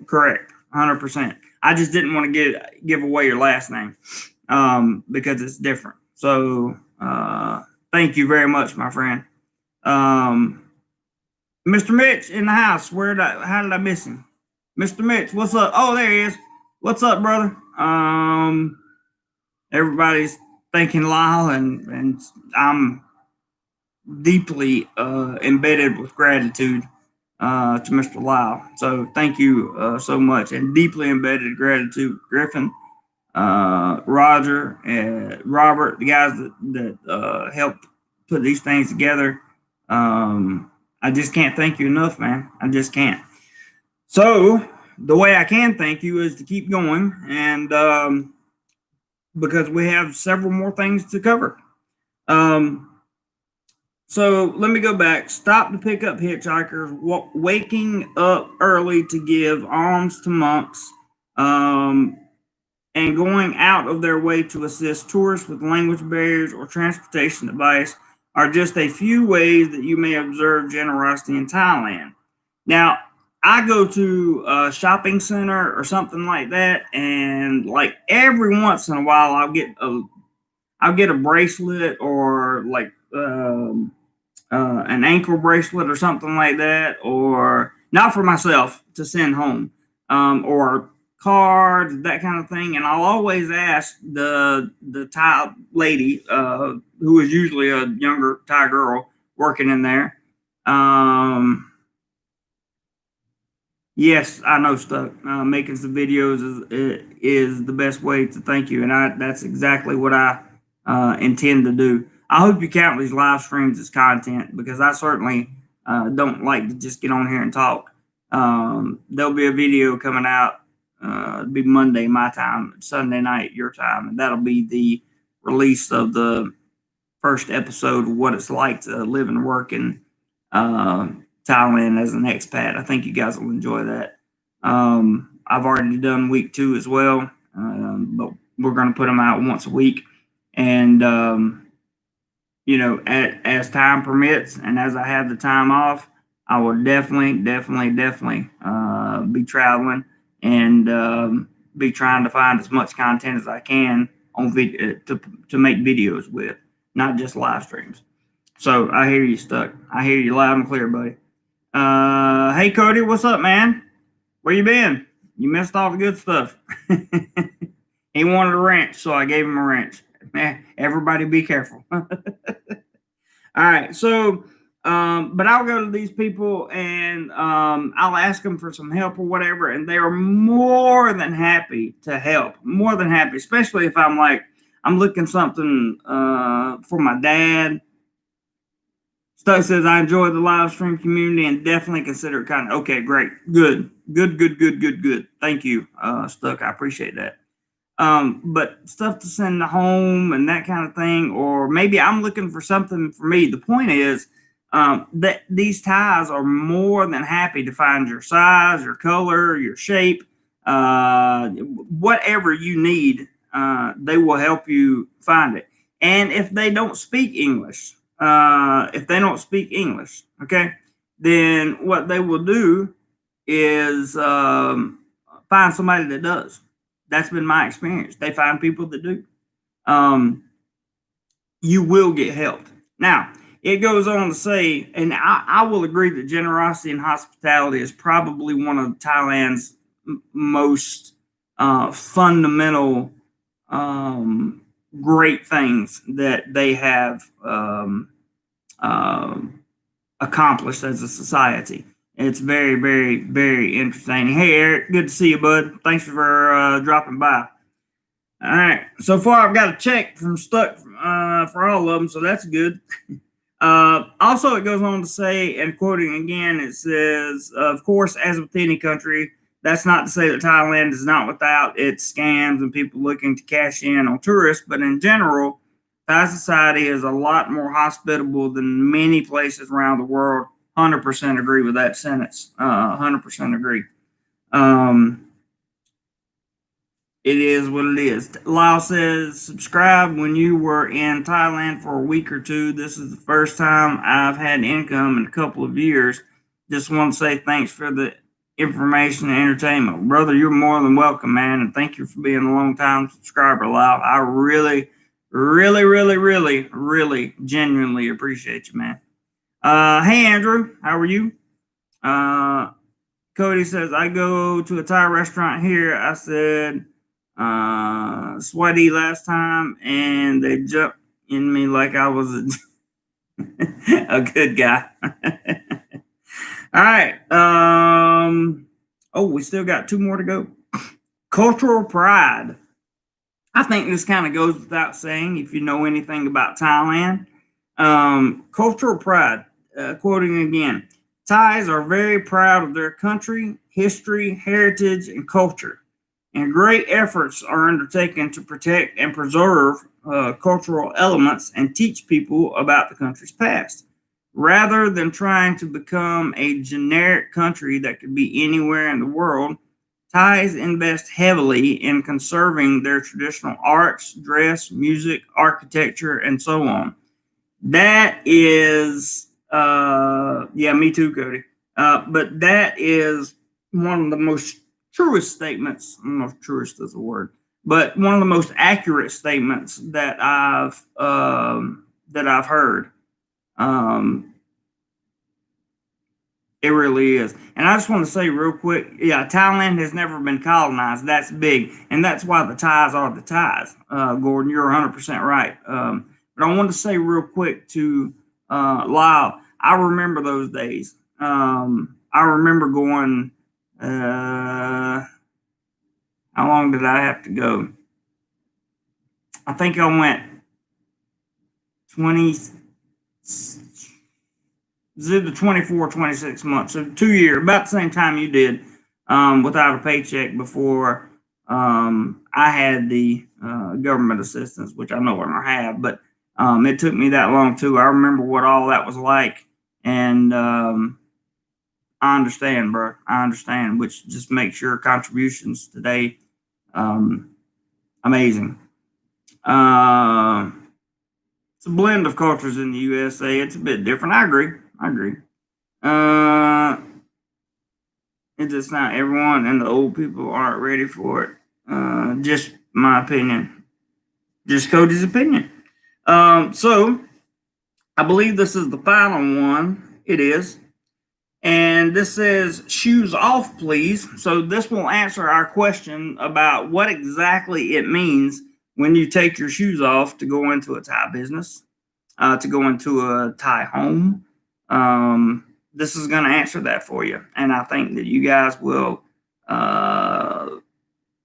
Correct, 100%. I just didn't want to give away your last name because it's different. So thank you very much, my friend. Mr. Mitch in the house. How did I miss him? Mr. Mitch, what's up? Oh, there he is. What's up, brother? Everybody's thanking Lyle, and I'm deeply embedded with gratitude to Mr. Lyle. So thank you so much, and deeply embedded gratitude, Griffin, Roger, and Robert, the guys that helped put these things together. I just can't thank you enough, man. I just can't. So the way I can thank you is to keep going, and because we have several more things to cover. So let me go back. Stop to pick up hitchhikers, waking up early to give alms to monks, and going out of their way to assist tourists with language barriers or transportation advice are just a few ways that you may observe generosity in Thailand. Now, I go to a shopping center or something like that, and like every once in a while, I'll get a bracelet or like an ankle bracelet or something like that, or not for myself to send home, or cards, that kind of thing. And I'll always ask the Thai lady, who is usually a younger Thai girl working in there. Yes, I know, Stuck. Making some videos is the best way to thank you, and that's exactly what I intend to do. I hope you count these live streams as content, because I certainly don't like to just get on here and talk. There'll be a video coming out. It'll be Monday my time, Sunday night your time, and that'll be the release of the first episode of what it's like to live and work in Thailand as an expat. I think you guys will enjoy that. I've already done week 2 as well, but we're going to put them out once a week. And, as time permits and as I have the time off, I will definitely be traveling and be trying to find as much content as I can on video to make videos with, not just live streams. So I hear you, Stuck. I hear you loud and clear, buddy. Hey, Cody, what's up, man? Where you been? You missed all the good stuff. He wanted a wrench, so I gave him a wrench. Everybody be careful. All right, so But I'll go to these people and I'll ask them for some help or whatever, and they are more than happy to help. More than happy, especially if I'm like I'm looking something for my dad. Stuck says I enjoy the live stream community and definitely consider it kind of okay. Great, good. Thank you, Stuck. I appreciate that. But stuff to send to home and that kind of thing, or maybe I'm looking for something for me. The point is that these ties are more than happy to find your size, your color, your shape, whatever you need. They will help you find it. And if they don't speak English, okay, then what they will do is find somebody that does. That's been my experience. They find people that do. You will get helped. Now, it goes on to say, and I will agree that generosity and hospitality is probably one of Thailand's most fundamental great things that they have accomplished as a society. It's very, very, very interesting. Hey, Eric, good to see you, bud. Thanks for dropping by. All right, so far I've got a check from Stuck for all of them, so that's good. Also, it goes on to say, and quoting again, it says, of course, as with any country, that's not to say that Thailand is not without its scams and people looking to cash in on tourists, but in general, Thai society is a lot more hospitable than many places around the world. 100% agree with that sentence. 100% agree. It is what it is. Lyle says, subscribe when you were in Thailand for a week or two. This is the first time I've had income in a couple of years. Just want to say thanks for the information and entertainment. Brother, you're more than welcome, man. And thank you for being a long-time subscriber, Lyle. I really, genuinely appreciate you, man. Hey, Andrew. How are you? Cody says, I go to a Thai restaurant here. I said, sweaty last time, and they jumped in me like I was a good guy. All right. We still got two more to go. Cultural pride. I think this kind of goes without saying if you know anything about Thailand. Cultural pride. Quoting again, Thais are very proud of their country, history, heritage, and culture, and great efforts are undertaken to protect and preserve cultural elements and teach people about the country's past. Rather than trying to become a generic country that could be anywhere in the world, Thais invest heavily in conserving their traditional arts, dress, music, architecture, and so on. That is, yeah, me too, Cody. But that is one of the most truest statements. I don't know if truest is a word, but one of the most accurate statements that I've heard. It really is. And I just want to say real quick, yeah, Thailand has never been colonized. That's big. And that's why the Thais are the Thais. Gordon, you're 100% right. But I want to say real quick to Lyle, I remember those days. I remember going, how long did I have to go? I think I went 24, 26 months. So 2 years, about the same time you did, without a paycheck before I had the government assistance, which I no longer have, but it took me that long too. I remember what all that was like, and I understand, bro. I understand, which just makes your contributions today amazing. It's a blend of cultures in the USA. It's a bit different. I agree. It's just not everyone, and the old people aren't ready for it. Just my opinion. Just Cody's opinion. So I believe this is the final one. It is. And this says, shoes off, please. So this will answer our question about what exactly it means when you take your shoes off to go into a Thai business, to go into a Thai home. This is going to answer that for you. And I think that you guys will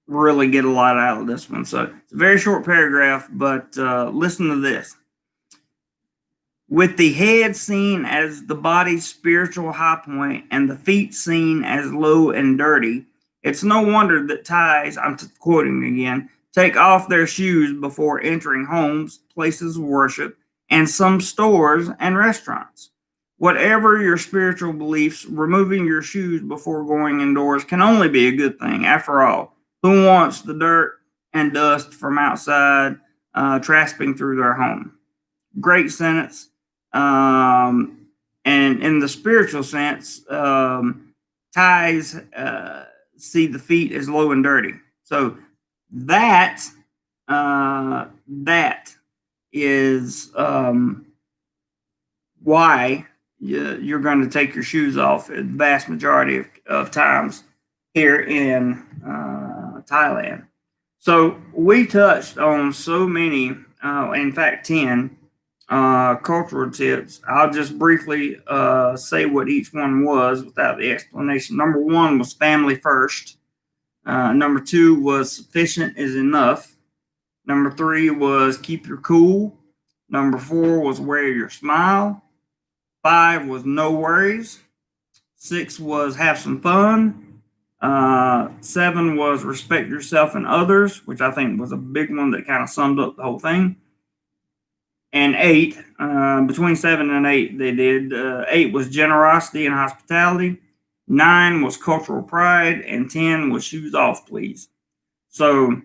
really get a lot out of this one. So it's a very short paragraph, but listen to this. With the head seen as the body's spiritual high point and the feet seen as low and dirty, it's no wonder that Thais, I'm quoting again, take off their shoes before entering homes, places of worship, and some stores and restaurants. Whatever your spiritual beliefs, removing your shoes before going indoors can only be a good thing. After all, who wants the dirt and dust from outside trasping through their home? Great sentence. And in the spiritual sense, Thais see the feet as low and dirty. So that that is why you're going to take your shoes off the vast majority of times here in Thailand. So we touched on so many, in fact, 10 cultural tips. I'll just briefly say what each one was without the explanation. Number one was family first. Number two was sufficient is enough. Number three was keep your cool. Number four was wear your smile. 5 was no worries. 6 was have some fun. 7 was respect yourself and others, which I think was a big one that kind of summed up the whole thing. And 8, between 7 and 8, they did. 8 was generosity and hospitality. 9 was cultural pride, and 10 was shoes off, please. So,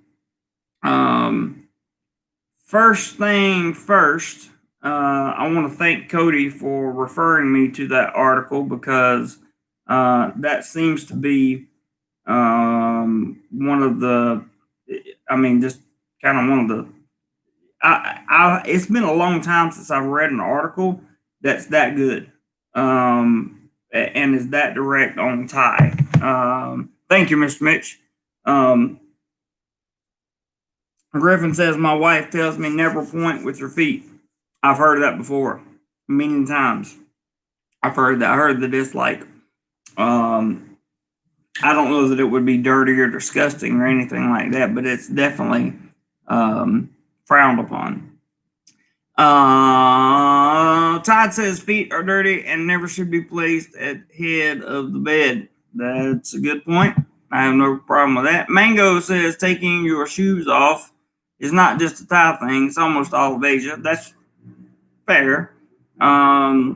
first thing first, I want to thank Cody for referring me to that article because that seems to be one of the, just kind of one of the. It's been a long time since I've read an article that's that good and is that direct on Thai. Thank you, Mr. Mitch. Griffin says, my wife tells me never point with your feet. I've heard that before, many times. I've heard that. I heard the dislike. I don't know that it would be dirty or disgusting or anything like that, but it's definitely frowned upon. Todd says feet are dirty and never should be placed at head of the bed. That's a good point. I have no problem with that. Mango says taking your shoes off is not just a Thai thing. It's almost all of Asia. That's fair. I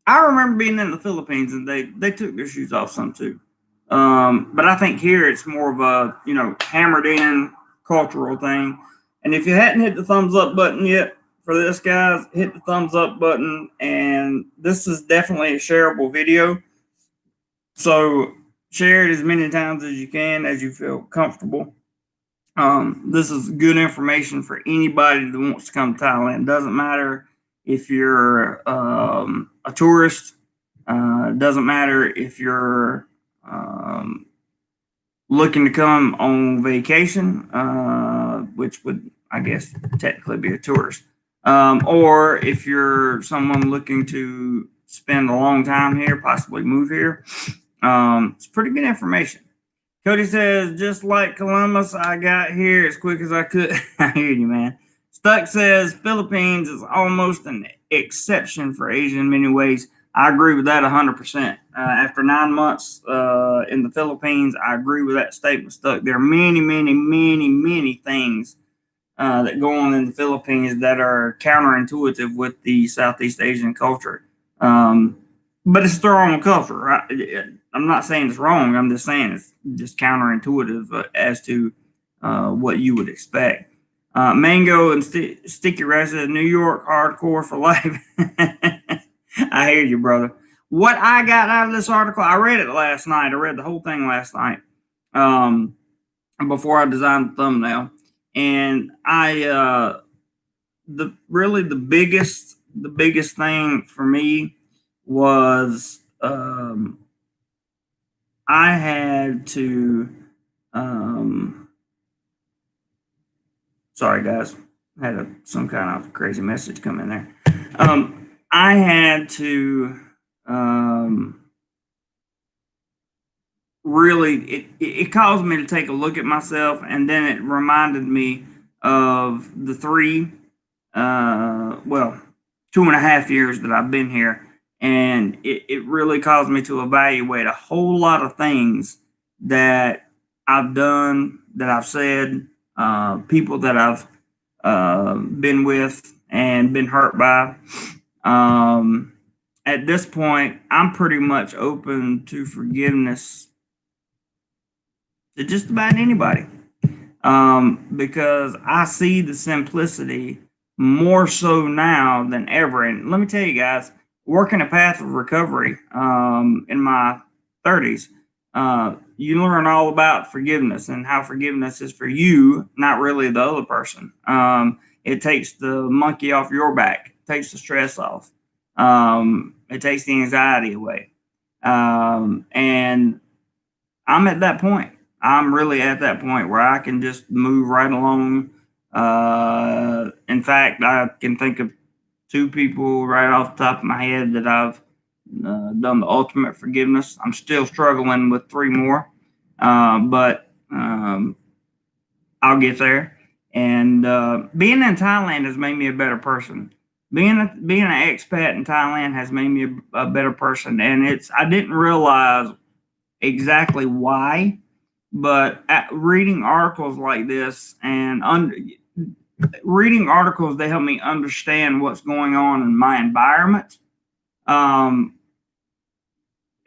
remember being in the Philippines and they took their shoes off some too. But I think here it's more of a, hammered in cultural thing. And if you hadn't hit the thumbs up button yet for this, guys, hit the thumbs up button. And this is definitely a shareable video. So share it as many times as you can, as you feel comfortable. This is good information for anybody that wants to come to Thailand. Doesn't matter if you're a tourist. Doesn't matter if you're looking to come on vacation, which would, I guess, technically be a tourist. Or if you're someone looking to spend a long time here, possibly move here. It's pretty good information. Cody says, just like Columbus, I got here as quick as I could. I hear you, man. Stuck says, Philippines is almost an exception for Asia in many ways. I agree with that 100%. After 9 months in the Philippines, I agree with that statement, Stuck. There are many, many, many, many things that go on in the Philippines that are counterintuitive with the Southeast Asian culture. But it's their own culture. Right? I'm not saying it's wrong. I'm just saying it's just counterintuitive as to what you would expect. Mango and Sticky Rice says, New York hardcore for life. I hear you, brother. What I got out of this article, I read it last night. I read the whole thing last night before I designed the thumbnail. And the biggest thing for me was I had to sorry guys, I had some kind of crazy message come in there. I had to really, it caused me to take a look at myself, and then it reminded me of the well, 2.5 years that I've been here, and it really caused me to evaluate a whole lot of things that I've done, that I've said, people that I've been with and been hurt by. At this point, I'm pretty much open to forgiveness to just about anybody, because I see the simplicity more so now than ever. And let me tell you guys, working a path of recovery in my 30s, you learn all about forgiveness and how forgiveness is for you, not really the other person. It takes the monkey off your back, takes the stress off, it takes the anxiety away. And I'm at that point. I'm really at that point where I can just move right along. In fact, I can think of two people right off the top of my head that I've done the ultimate forgiveness. I'm still struggling with three more, but I'll get there. And being in Thailand has made me a better person. Being an expat in Thailand has made me a better person, and I didn't realize exactly why, but reading articles like this and reading articles, they help me understand what's going on in my environment, and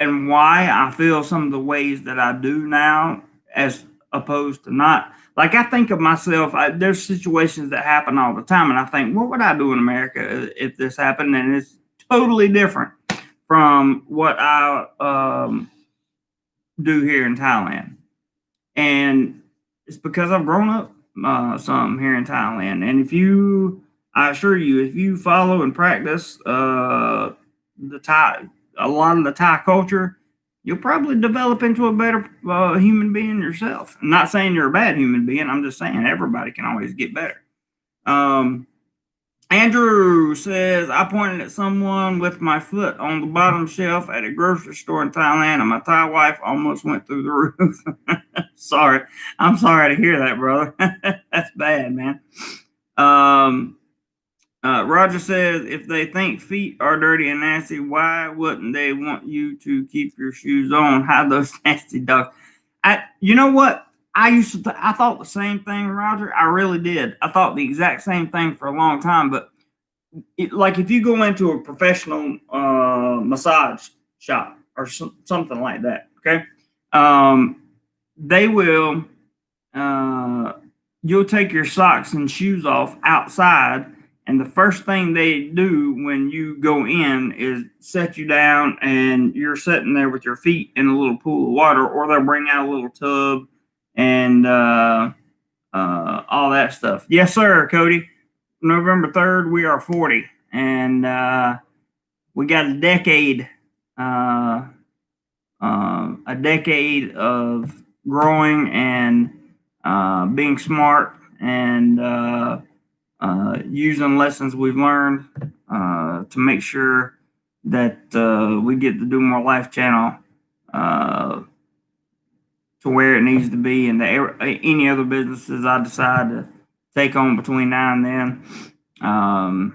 why I feel some of the ways that I do now, as opposed to not. Like, I think of myself, there's situations that happen all the time, and I think, what would I do in America if this happened? And it's totally different from what I do here in Thailand. And it's because I've grown up some here in Thailand. And I assure you, if you follow and practice a lot of the Thai culture, you'll probably develop into a better human being yourself. I'm not saying you're a bad human being. I'm just saying everybody can always get better. Andrew says, I pointed at someone with my foot on the bottom shelf at a grocery store in Thailand, and my Thai wife almost went through the roof. Sorry. I'm sorry to hear that, brother. That's bad, man. Roger says, if they think feet are dirty and nasty, why wouldn't they want you to keep your shoes on? Hide those nasty dogs. You know what? I thought the same thing, Roger. I really did. I thought the exact same thing for a long time. But like, if you go into a professional massage shop or something like that, okay, they will. You'll take your socks and shoes off outside, and the first thing they do when you go in is set you down, and you're sitting there with your feet in a little pool of water, or they'll bring out a little tub and all that stuff. Yes, sir, Cody. November 3rd, we are 40, and we got a decade of growing and being smart and using lessons we've learned to make sure that we get to do more Life Channel to where it needs to be, and any other businesses I decide to take on between now and then, so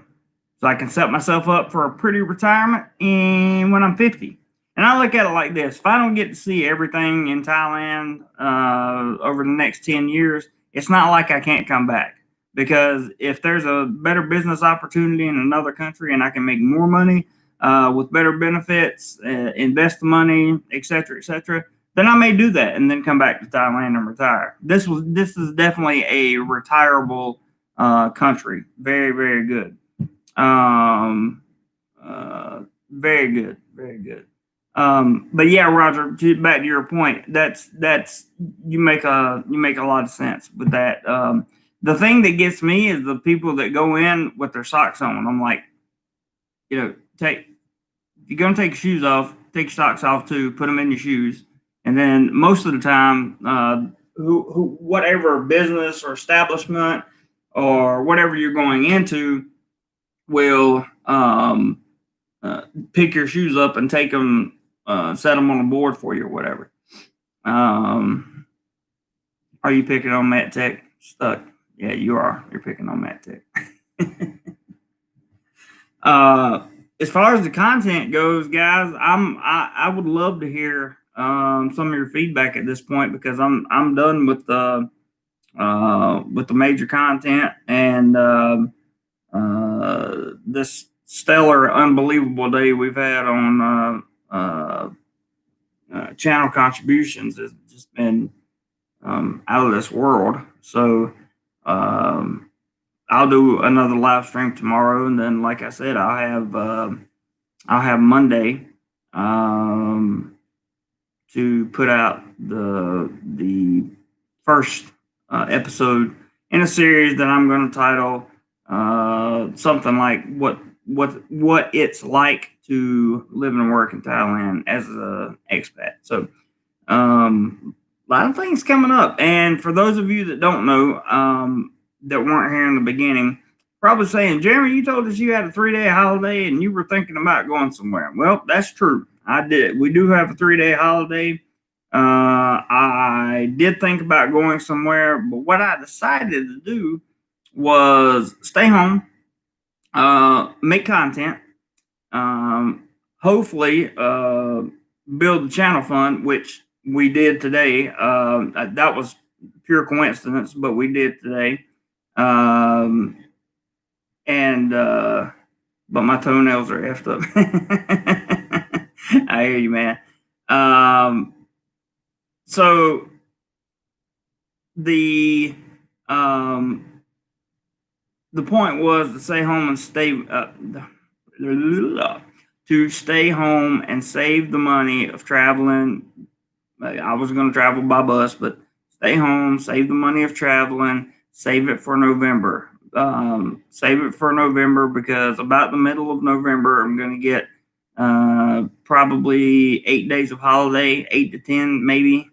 I can set myself up for a pretty retirement when I'm 50. And I look at it like this: if I don't get to see everything in Thailand over the next 10 years, it's not like I can't come back. Because if there's a better business opportunity in another country and I can make more money with better benefits, invest the money, et cetera, then I may do that and then come back to Thailand and retire. This is definitely a retirable country. Very, very good. Very good. Very good. But yeah, Roger, back to your point, that's you make a lot of sense with that. The thing that gets me is the people that go in with their socks on. I'm like, if you're gonna take your shoes off, take your socks off too, put them in your shoes, and then most of the time, whatever business or establishment or whatever you're going into will pick your shoes up and take them, set them on the board for you or whatever. Are you picking on Matt Tech? Stuck. Yeah, you are. You're picking on Matt Tech. As far as the content goes, guys, I would love to hear some of your feedback at this point, because I'm done with the major content and this stellar, unbelievable day we've had on channel contributions has just been out of this world. So I'll do another live stream tomorrow, and then, like I said, I'll have Monday to put out the first episode in a series that I'm going to title something like what it's like to live and work in Thailand as an expat. So a lot of things coming up, and for those of you that don't know, that weren't here in the beginning, probably saying, Jeremy, you told us you had a 3-day holiday and you were thinking about going somewhere. Well, that's true. I did. We do have a 3-day holiday. I did think about going somewhere, but what I decided to do was stay home, make content, hopefully build the channel fund, which we did today. That was pure coincidence, but we did today. But my toenails are effed up. I hear you, man. So the point was to stay home and stay home and save the money of traveling. I was going to travel by bus, but stay home, save the money of traveling, save it for November. Save it for November, because about the middle of November, I'm going to get probably 8 days of holiday, 8 to 10 maybe.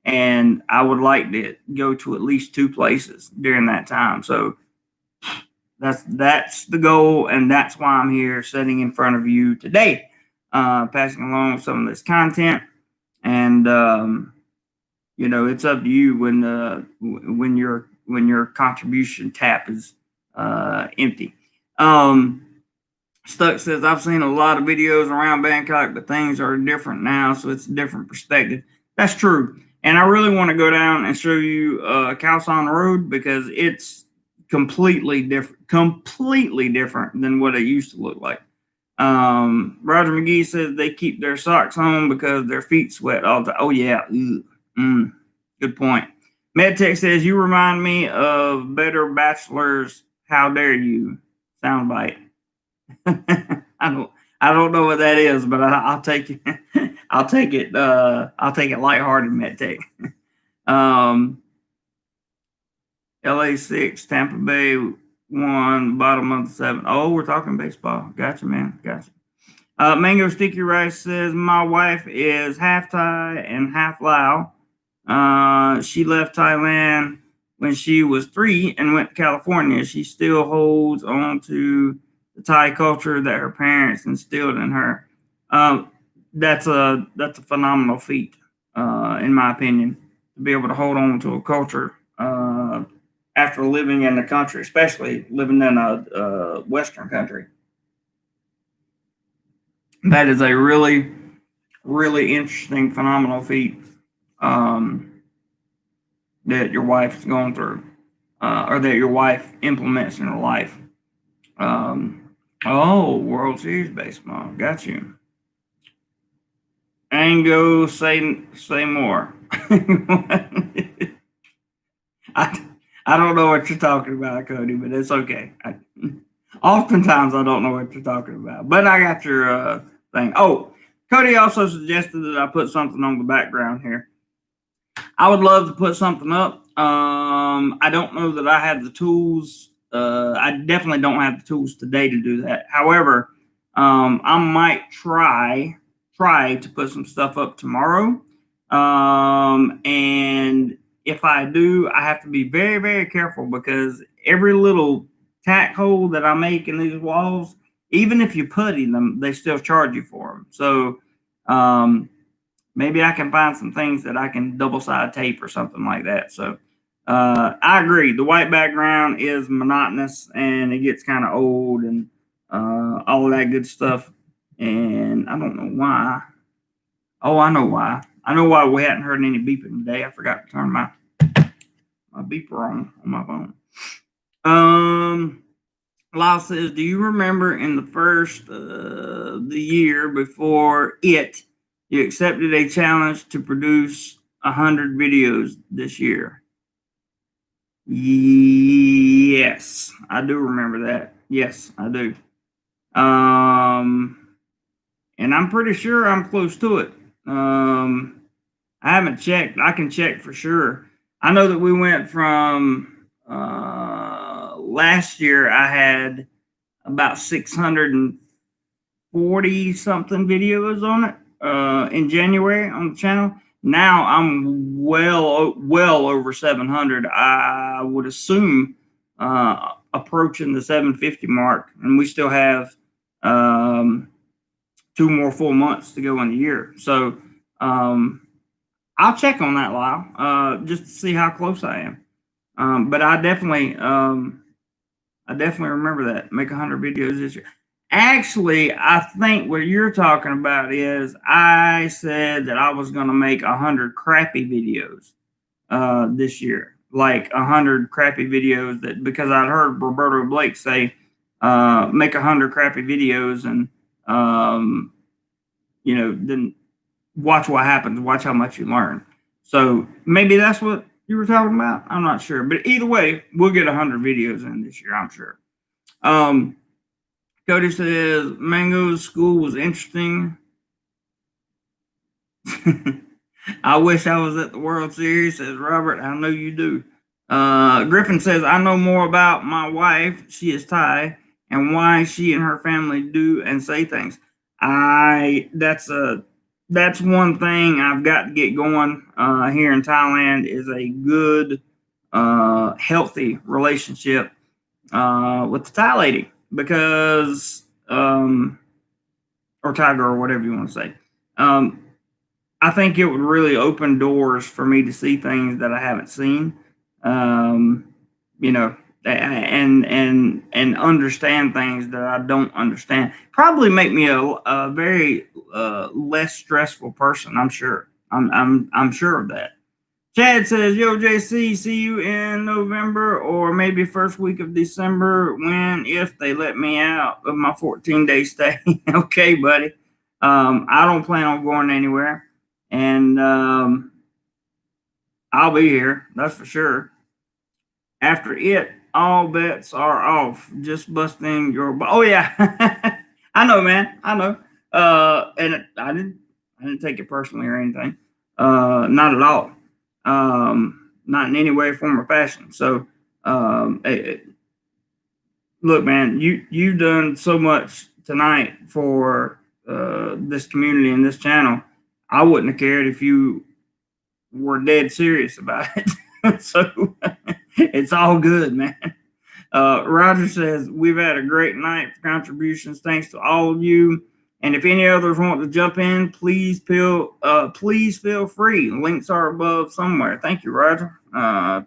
And I would like to go to at least 2 places during that time. So that's the goal, and that's why I'm here sitting in front of you today, passing along some of this content. And it's up to you when your contribution tap is empty. Stuck says, I've seen a lot of videos around Bangkok, but things are different now, so it's a different perspective. That's true. And I really want to go down and show you Khao San Road, because it's completely different than what it used to look like. Roger McGee says they keep their socks on because their feet sweat all the time. Oh, yeah. Good point. MedTech says, you remind me of Better Bachelor's How Dare You soundbite. I don't know what that is, but I'll take it. I'll take it lighthearted, MedTech. LA 6, Tampa Bay 1, bottom of the 7. Oh, we're talking baseball. Gotcha, man. Gotcha. Mango Sticky Rice says, my wife is half Thai and half Lao. She left Thailand when she was 3 and went to California. She still holds on to the Thai culture that her parents instilled in her. That's a phenomenal feat, in my opinion, to be able to hold on to a culture after living in the country, especially living in a Western country. That is a really, really interesting, phenomenal feat that your wife's going through, or that your wife implements in her life. World Series baseball. Got you. Ango, say more. I don't know what you're talking about, Cody, but it's okay. Oftentimes I don't know what you're talking about, but I got your thing. Oh, Cody also suggested that I put something on the background here. I would love to put something up. I don't know that I have the tools. I definitely don't have the tools today to do that. However, I might try to put some stuff up tomorrow. And if I do, I have to be very, very careful, because every little tack hole that I make in these walls even if you putty them, they still charge you for them. So maybe I can find some things that I can double-side tape or something like that. So I agree. The white background is monotonous and it gets kind of old and all of that good stuff. And I don't know why. Oh, I know why. I know why we hadn't heard any beeping today. I forgot to turn my beeper on my phone. Lyle says, do you remember in the first the year before you accepted a challenge to produce 100 videos this year? Yes, I do remember that. Yes, I do. And I'm pretty sure I'm close to it. I haven't checked. I can check for sure. I know that we went from last year. I had about 640 something videos on it in January on the channel. Now I'm well over 700. I would assume approaching the 750 mark, and we still have 2 more full months to go in the year. So I'll check on that, Lyle, just to see how close I am. But I definitely remember that. Make 100 videos this year. Actually, I think what you're talking about is I said that I was going to make 100 crappy videos this year, like 100 crappy videos because I'd heard Roberto Blake say make 100 crappy videos and then watch what happens, watch how much you learn. So maybe that's what you were talking about. I'm not sure, but either way, we'll get 100 videos in this year, I'm sure. Cody says Mango's school was interesting. I wish I was at the World Series, says Robert. I know you do. Griffin says, I know more about my wife, she is Thai, and why she and her family do and say things. That's one thing I've got to get going here in Thailand is a good, healthy relationship with the Thai lady, because or Tiger or whatever you want to say. I think it would really open doors for me to see things that I haven't seen, and understand things that I don't understand. Probably make me a very less stressful person. I'm sure. I'm sure of that. Chad says, yo, JC, see you in November or maybe first week of December if they let me out of my 14-day stay. Okay, buddy. I don't plan on going anywhere. And I'll be here. That's for sure. After it, all bets are off. Just busting your... Oh, yeah. I know, man. I know. And I didn't take it personally or anything. Not at all. Not in any way, form, or fashion. So, look, man, you've done so much tonight for this community and this channel. I wouldn't have cared if you were dead serious about it. So it's all good, man. Roger says, we've had a great night for contributions. Thanks to all of you. And if any others want to jump in, please feel free. Links are above somewhere. Thank you, Roger.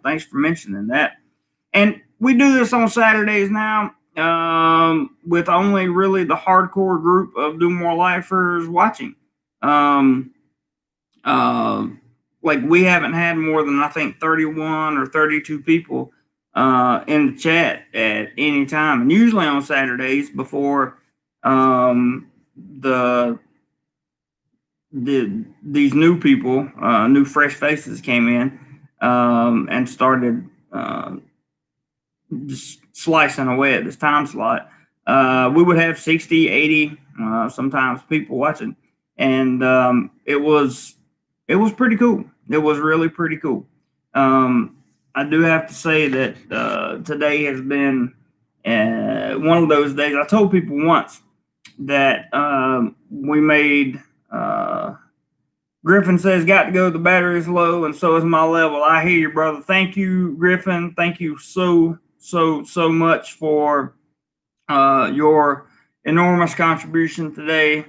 Thanks for mentioning that. And we do this on Saturdays now, with only really the hardcore group of Do More Lifers watching. Like we haven't had more than I think 31 or 32 people in the chat at any time, and usually on Saturdays before these new people, new fresh faces came in and started just slicing away at this time slot. We would have 60, 80 sometimes people watching, and it was pretty cool. It was really pretty cool. I do have to say that today has been one of those days. I told people once that we made Griffin says, got to go, the battery is low and so is my level. I hear you, brother. Thank you, Griffin. Thank you so much for your enormous contribution today.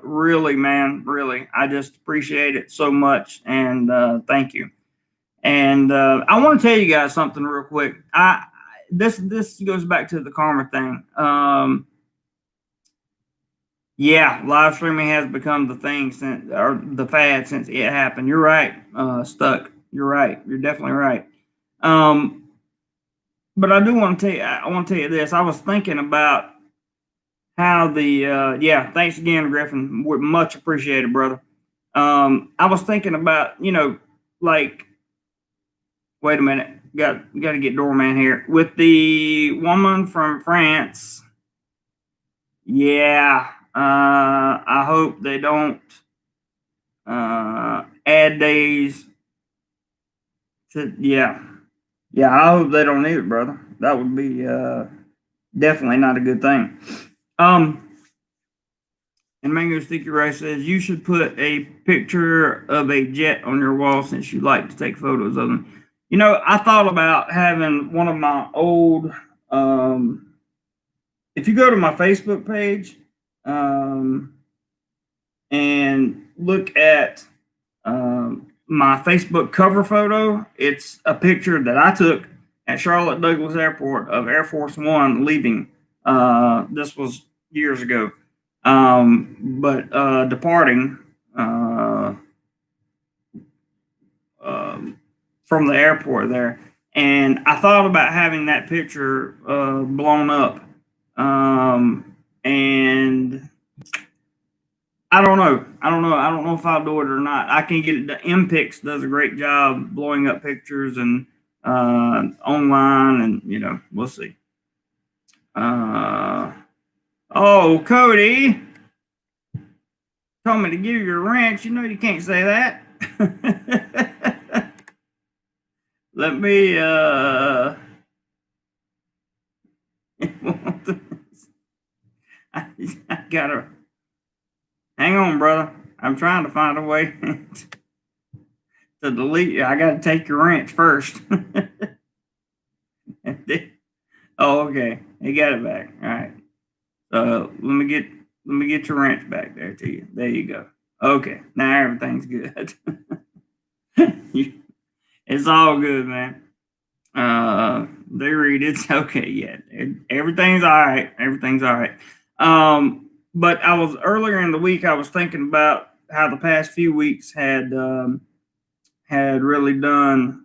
Really, man, really. I just appreciate it so much, and thank you. And I want to tell you guys something real quick. This goes back to the karma thing. Yeah, live streaming has become the thing since, or the fad since it happened. You're right, Stuck. You're right. You're definitely right. But I do want to tell you. I want to tell you this. I was thinking about how the yeah. Thanks again, Griffin. Much appreciated, brother. I was thinking about, like, wait a minute. Got to get doorman here with the woman from France. Yeah. I hope they don't add days to, yeah. I hope they don't either, brother. That would be definitely not a good thing. And Mango Sticky Rice says you should put a picture of a jet on your wall since you like to take photos of them. I thought about having one of my old, if you go to my Facebook page, and look at my Facebook cover photo, it's a picture that I took at Charlotte Douglas Airport of Air Force One leaving. This was years ago, but departing from the airport there. And I thought about having that picture blown up. And I don't know. I don't know if I'll do it or not. I can get it. The MPix does a great job blowing up pictures and online, and we'll see. Oh, Cody told me to give you a wrench. You can't say that. Let me I gotta hang on, brother. I'm trying to find a way to delete you. I gotta take your wrench first. Oh, okay. He got it back. All right. Let me get your wrench back there to you. There you go. Okay. Now everything's good. It's all good, man. They read it's okay. Yeah. Everything's all right. Everything's all right. But I was earlier in the week, I was thinking about how the past few weeks had really done.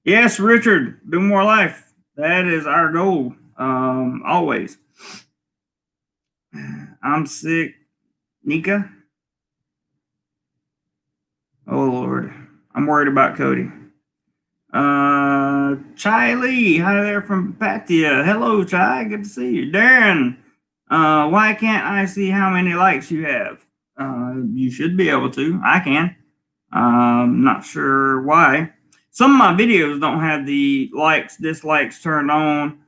Yes, Richard, do more life. That is our goal. Always. I'm sick. Nika? Oh, Lord. I'm worried about Cody. Chai Lee. Hi there from Patia. Hello, Chai. Good to see you. Darren. Why can't I see how many likes you have? You should be able to. I can. Not sure why. Some of my videos don't have the likes, dislikes turned on.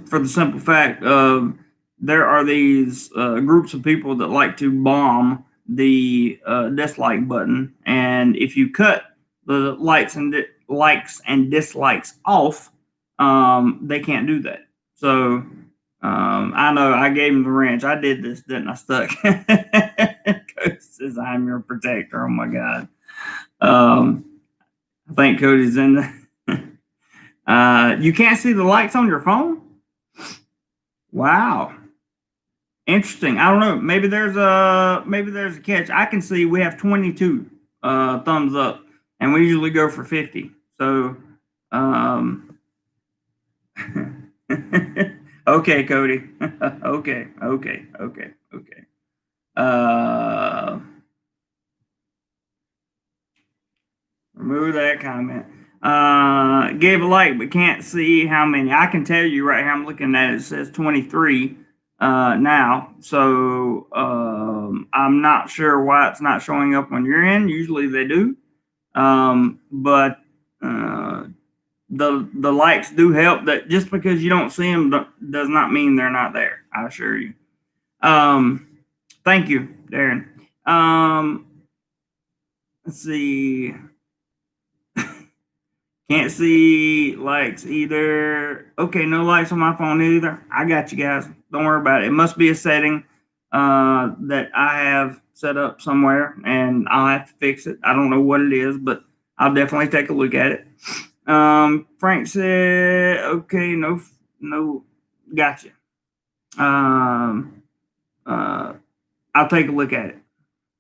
For the simple fact of there are these groups of people that like to bomb the dislike button, and if you cut the likes and dislikes off, they can't do that. So I know I gave him the wrench. I did this, didn't I, Stuck? Cody says I'm your protector. Oh my God. I think Cody's in the you can't see the likes on your phone? Wow. Interesting. I don't know. Maybe there's a catch. I can see we have 22 thumbs up, and we usually go for 50. So okay, Cody. Okay. Remove that comment. Gave a like, but can't see how many. I can tell you right here. I'm looking at it. It says 23 now. So I'm not sure why it's not showing up on your end. Usually they do. But the likes do help. That just because you don't see them does not mean they're not there. I assure you. Thank you, Darren. Let's see. Can't see likes either. Okay, no likes on my phone either. I got you guys. Don't worry about it. It must be a setting that I have set up somewhere, and I'll have to fix it. I don't know what it is, but I'll definitely take a look at it. Frank said, "Okay, no, gotcha. Um, I'll take a look at it.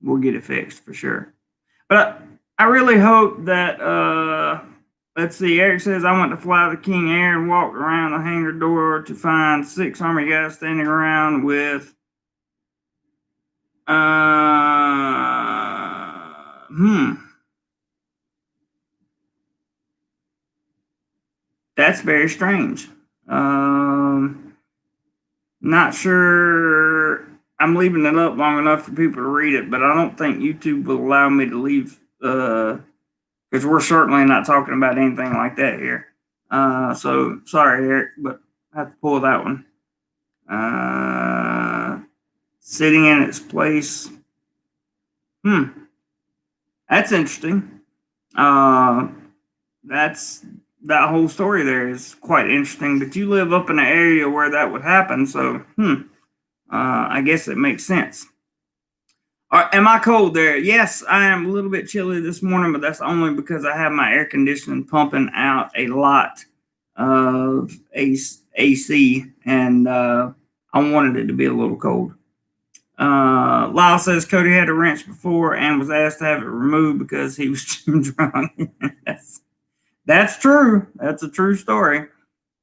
We'll get it fixed for sure." But I really hope that let's see. Eric says I went to fly the King Air and walked around the hangar door to find 6 Army guys standing around with that's very strange. Not sure. I'm leaving it up long enough for people to read it, but I don't think YouTube will allow me to leave because we're certainly not talking about anything like that here. So sorry, Eric, but I have to pull that one. Sitting in its place. That's interesting. That's that whole story there is quite interesting. But you live up in an area where that would happen, so I guess it makes sense. Am I cold there? Yes, I am a little bit chilly this morning, but that's only because I have my air conditioning pumping out a lot of AC, and I wanted it to be a little cold. Lyle says Cody had a wrench before and was asked to have it removed because he was too drunk. That's true. That's a true story.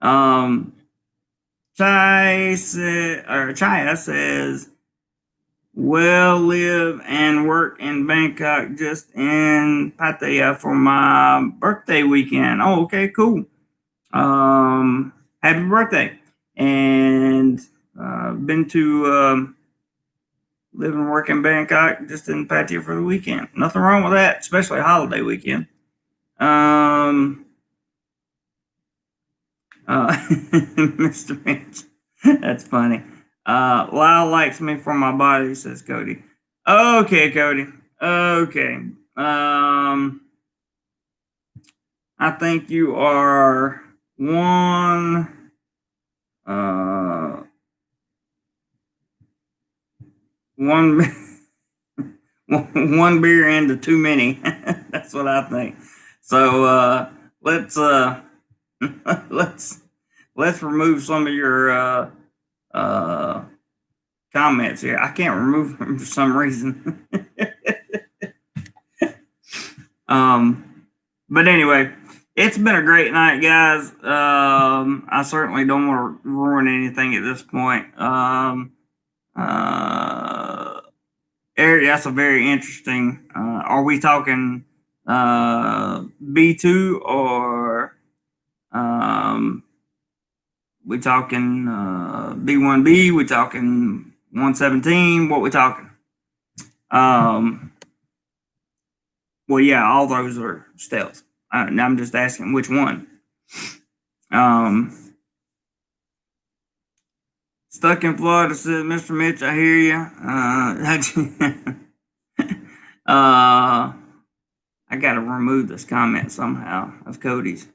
Chaya says, "Well, live and work in Bangkok, just in Pattaya for my birthday weekend." Oh, okay, cool. Happy birthday. And been to live and work in Bangkok, just in Pattaya for the weekend. Nothing wrong with that, especially a holiday weekend. Mr. Mitch, that's funny. Lyle likes me for my body, says Cody. Okay, Cody. Okay. I think you are one one beer into too many. That's what I think. So let's let's remove some of your comments here. I can't remove them for some reason. But anyway, it's been a great night, guys. I certainly don't want to ruin anything at this point. Eric, that's a very interesting. Are we talking B2 or we talking B1B? We talking 117? What we talking? Well, yeah, all those are stealth. I'm just asking which one. Stuck in Florida, says Mr. Mitch. I hear you. I got to remove this comment somehow of Cody's.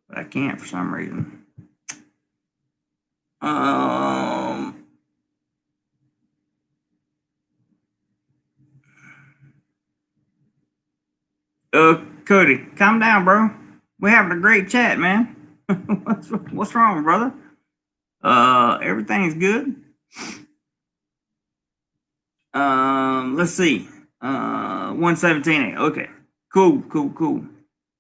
But I can't for some reason. Cody, calm down, bro. We're having a great chat, man. what's wrong, brother? Everything's good. Let's see. 117. Okay. Cool.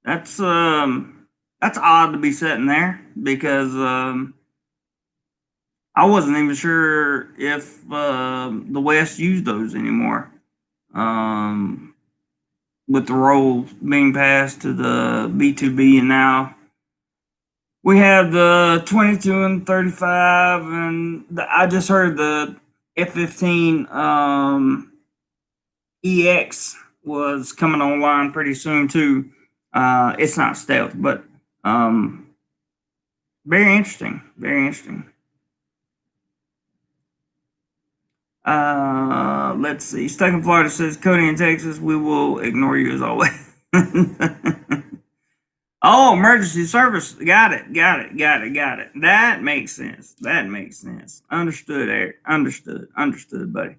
That's odd to be sitting there because I wasn't even sure if the West used those anymore. With the role being passed to the B2B, and now we have the 22 and 35, and I just heard the F-15 EX was coming online pretty soon too. It's not stealth, but very interesting. Let's see. Stuck in Florida says, Cody in Texas, we will ignore you as always. Oh, emergency service. Got it. That makes sense. Understood, Eric. Understood, buddy.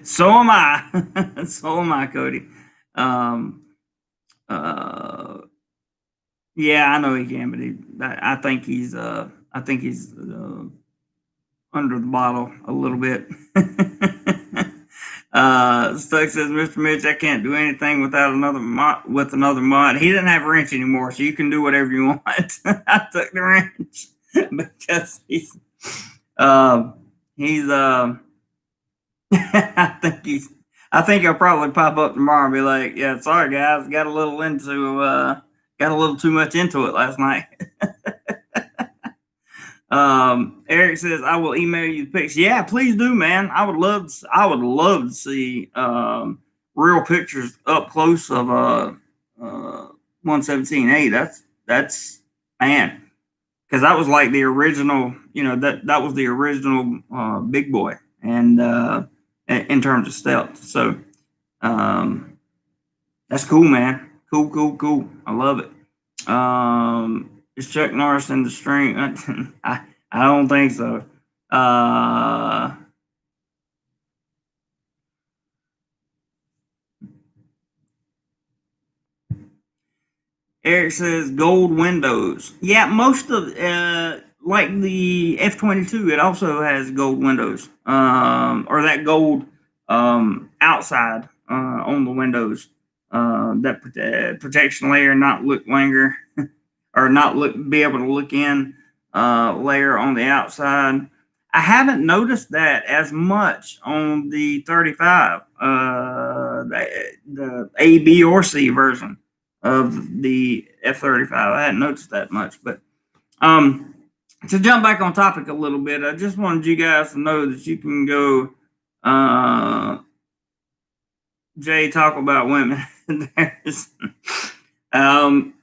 So am I. So am I, Cody. Yeah, I know he can, but I think he's under the bottle a little bit. Stuck says, Mr. Mitch, I can't do anything without another mod. He doesn't have a wrench anymore, so you can do whatever you want. I took the wrench because I think he'll probably pop up tomorrow and be like, yeah, sorry guys, got a little too much into it last night. Eric says, I will email you the pics. Yeah, please do, man. I would love to see real pictures up close of 117.8. That's man, because that was like the original, that was the original big boy, and in terms of stealth. So that's cool, man. Cool. I love it. Is Chuck Norris in the stream? I don't think so. Eric says gold windows. Yeah, most of like the F-22, it also has gold windows, or that gold outside on the windows, that protection layer, not look langer, or be able to look in layer on the outside. I haven't noticed that as much on the 35, the A, B, or C version of the F-35. I hadn't noticed that much, but to jump back on topic a little bit, I just wanted you guys to know that you can go, Jay, talk about women. I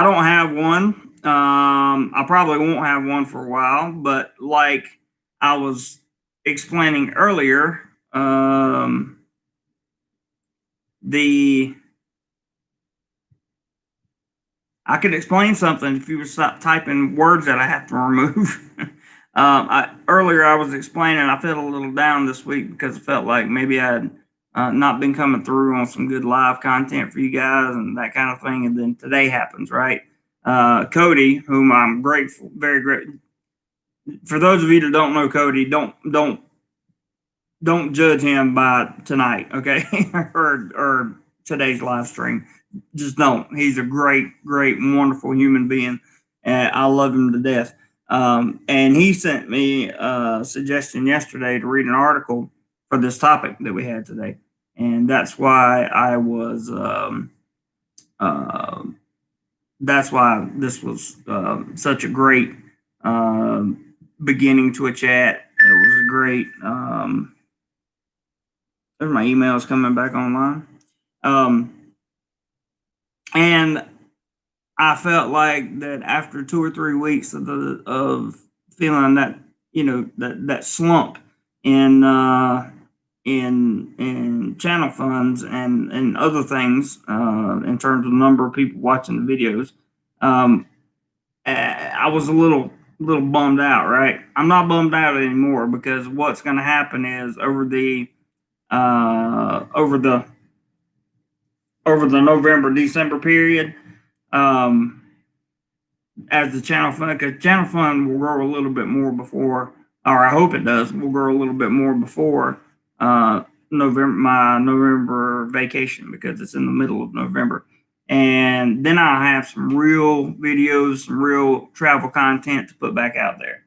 don't have one. I probably won't have one for a while, but like I was explaining earlier, I could explain something if you would stop typing words that I have to remove. Earlier I was explaining I felt a little down this week because I felt like maybe I had not been coming through on some good live content for you guys and that kind of thing. And then today happens, right? Cody, whom I'm grateful, very grateful. For those of you that don't know Cody, don't judge him by tonight, okay? or today's live stream. Just don't. He's a great, wonderful human being. I love him to death. And he sent me a suggestion yesterday to read an article for this topic that we had today. And that's why I was, that's why this was such a great beginning to a chat. It was a great, there's my emails coming back online. And I felt like that after 2 or 3 weeks of feeling that, that slump in channel funds and other things, in terms of the number of people watching the videos, I was a little bummed out, right? I'm not bummed out anymore because what's going to happen is over the November, December period, as the channel fund, because channel fund will grow a little bit more before, or I hope it does, will grow a little bit more before my November vacation, because it's in the middle of November. And then I'll have some real videos, some real travel content to put back out there.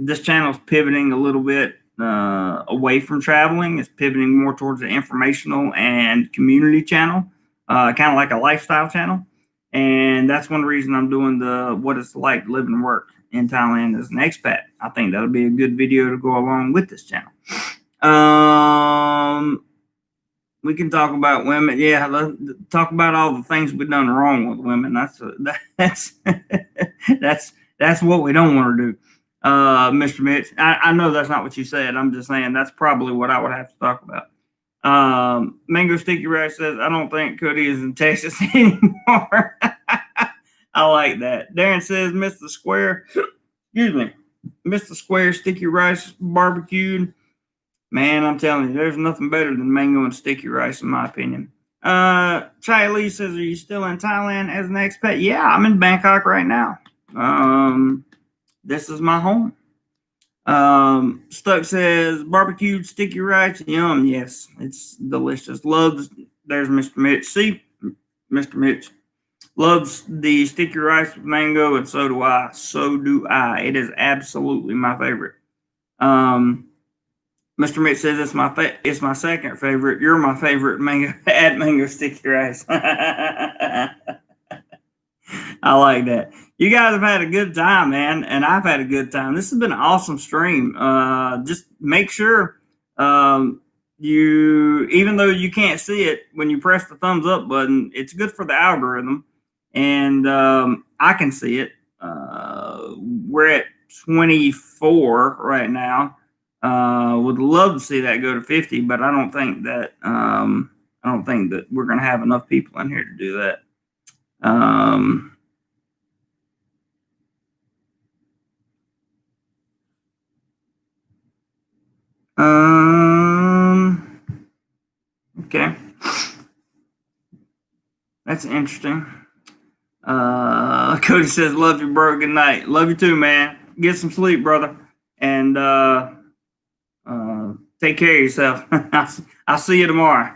This channel is pivoting a little bit away from traveling. It's pivoting more towards the informational and community channel, kind of like a lifestyle channel. And that's one reason I'm doing the what it's like to live and work in Thailand as an expat. I think that'll be a good video to go along with this channel. We can talk about women. Yeah, let's talk about all the things we've done wrong with women. That's That's what we don't want to do. Mr. Mitch, I know that's not what you said. I'm just saying that's probably what I would have to talk about. Mango Sticky Rice says, I don't think Cody is in Texas anymore. I like that. Darren says, Mr. Square, excuse me, Mr. Square Sticky Rice barbecued. Man, I'm telling you, there's nothing better than mango and sticky rice, in my opinion. Chai Lee says, are you still in Thailand as an expat? Yeah, I'm in Bangkok right now. This is my home. Stuck says, barbecued sticky rice, yum. Yes, it's delicious. Loves, there's Mr. Mitch. See, Mr. Mitch loves the sticky rice with mango, and so do I. So do I. It is absolutely my favorite. Mr. Mitch says it's my second favorite. You're my favorite mango mango sticky rice. I like that. You guys have had a good time, man, and I've had a good time. This has been an awesome stream. Just make sure you, even though you can't see it when you press the thumbs up button, it's good for the algorithm, and I can see it. We're at 24 right now. Would love to see that go to 50, but I don't think that we're going to have enough people in here to do that. Okay, that's interesting. Cody says, "Love you, bro. Good night. Love you too, man. Get some sleep, brother, and take care of yourself. I'll see you tomorrow."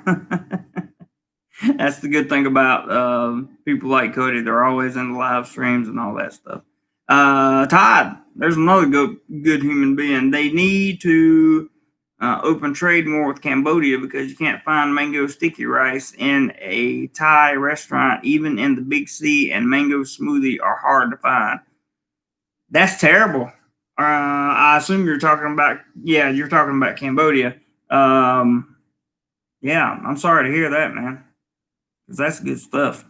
That's the good thing about people like Cody. They're always in the live streams and all that stuff. Todd, there's another good human being. They need to open trade more with Cambodia because you can't find mango sticky rice in a Thai restaurant, even in the Big C, and mango smoothie are hard to find. That's terrible. I assume you're talking about, you're talking about Cambodia. Yeah, I'm sorry to hear that, man, because that's good stuff.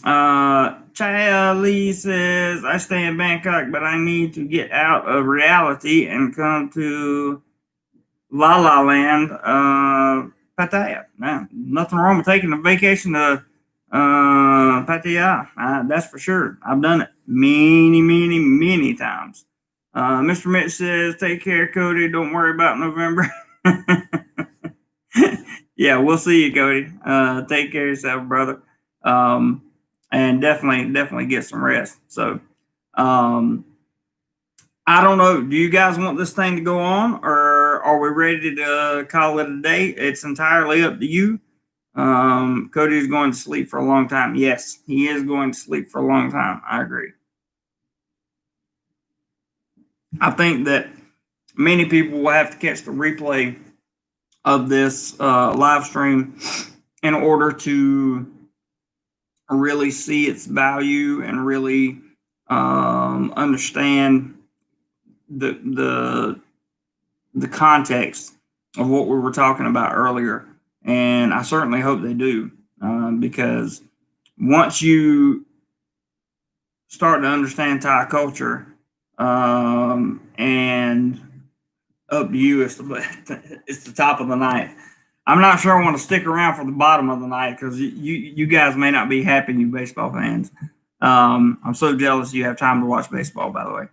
Chaya Lee says, I stay in Bangkok, but I need to get out of reality and come to La La Land, Pattaya. Nothing wrong with taking a vacation to Pattaya. That's for sure. I've done it many times. Mr. Mitch says, take care, Cody. Don't worry about November. Yeah, we'll see you, Cody. Take care of yourself, brother. And definitely get some rest. So, I don't know. Do you guys want this thing to go on, or are we ready to call it a day? It's entirely up to you. Cody is going to sleep for a long time. Yes, he is going to sleep for a long time. I agree. I think that many people will have to catch the replay of this live stream in order to really see its value and really understand the context of what we were talking about earlier. And I certainly hope they do, because once you start to understand Thai culture, and up to you, it's the top of the night. I'm not sure I want to stick around for the bottom of the night because you guys may not be happy, you baseball fans. I'm so jealous you have time to watch baseball, by the way.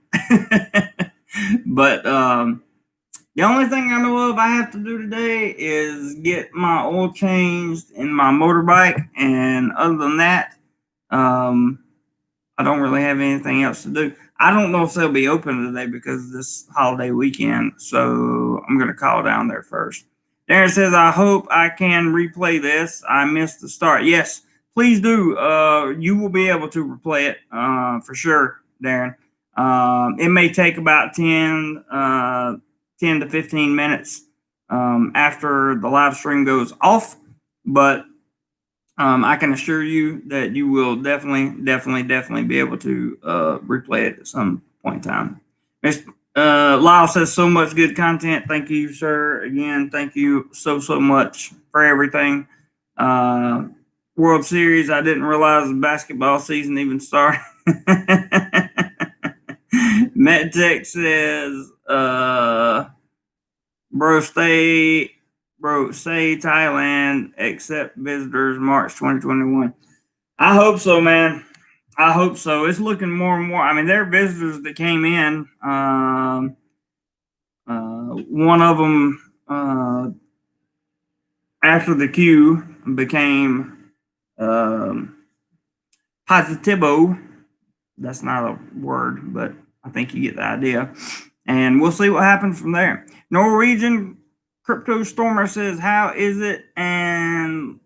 But the only thing I know of I have to do today is get my oil changed in my motorbike, and other than that, I don't really have anything else to do. I don't know if they'll be open today because of this holiday weekend, so I'm going to call down there first. Darren says, I hope I can replay this. I missed the start. Yes, please do. You will be able to replay it for sure, Darren. It may take about 10 to 15 minutes after the live stream goes off, but I can assure you that you will definitely be able to replay it at some point in time. Mr. Lyle says, so much good content. Thank you, sir. Again, thank you so much for everything. World Series, I didn't realize the basketball season even started. MedTech says, say Thailand accept visitors March 2021. I hope so, man. I hope so. It's looking more and more. I mean, there are visitors that came in. One of them, after the queue, became positivo. That's not a word, but I think you get the idea. And we'll see what happens from there. Norwegian Crypto Stormer says, how is it and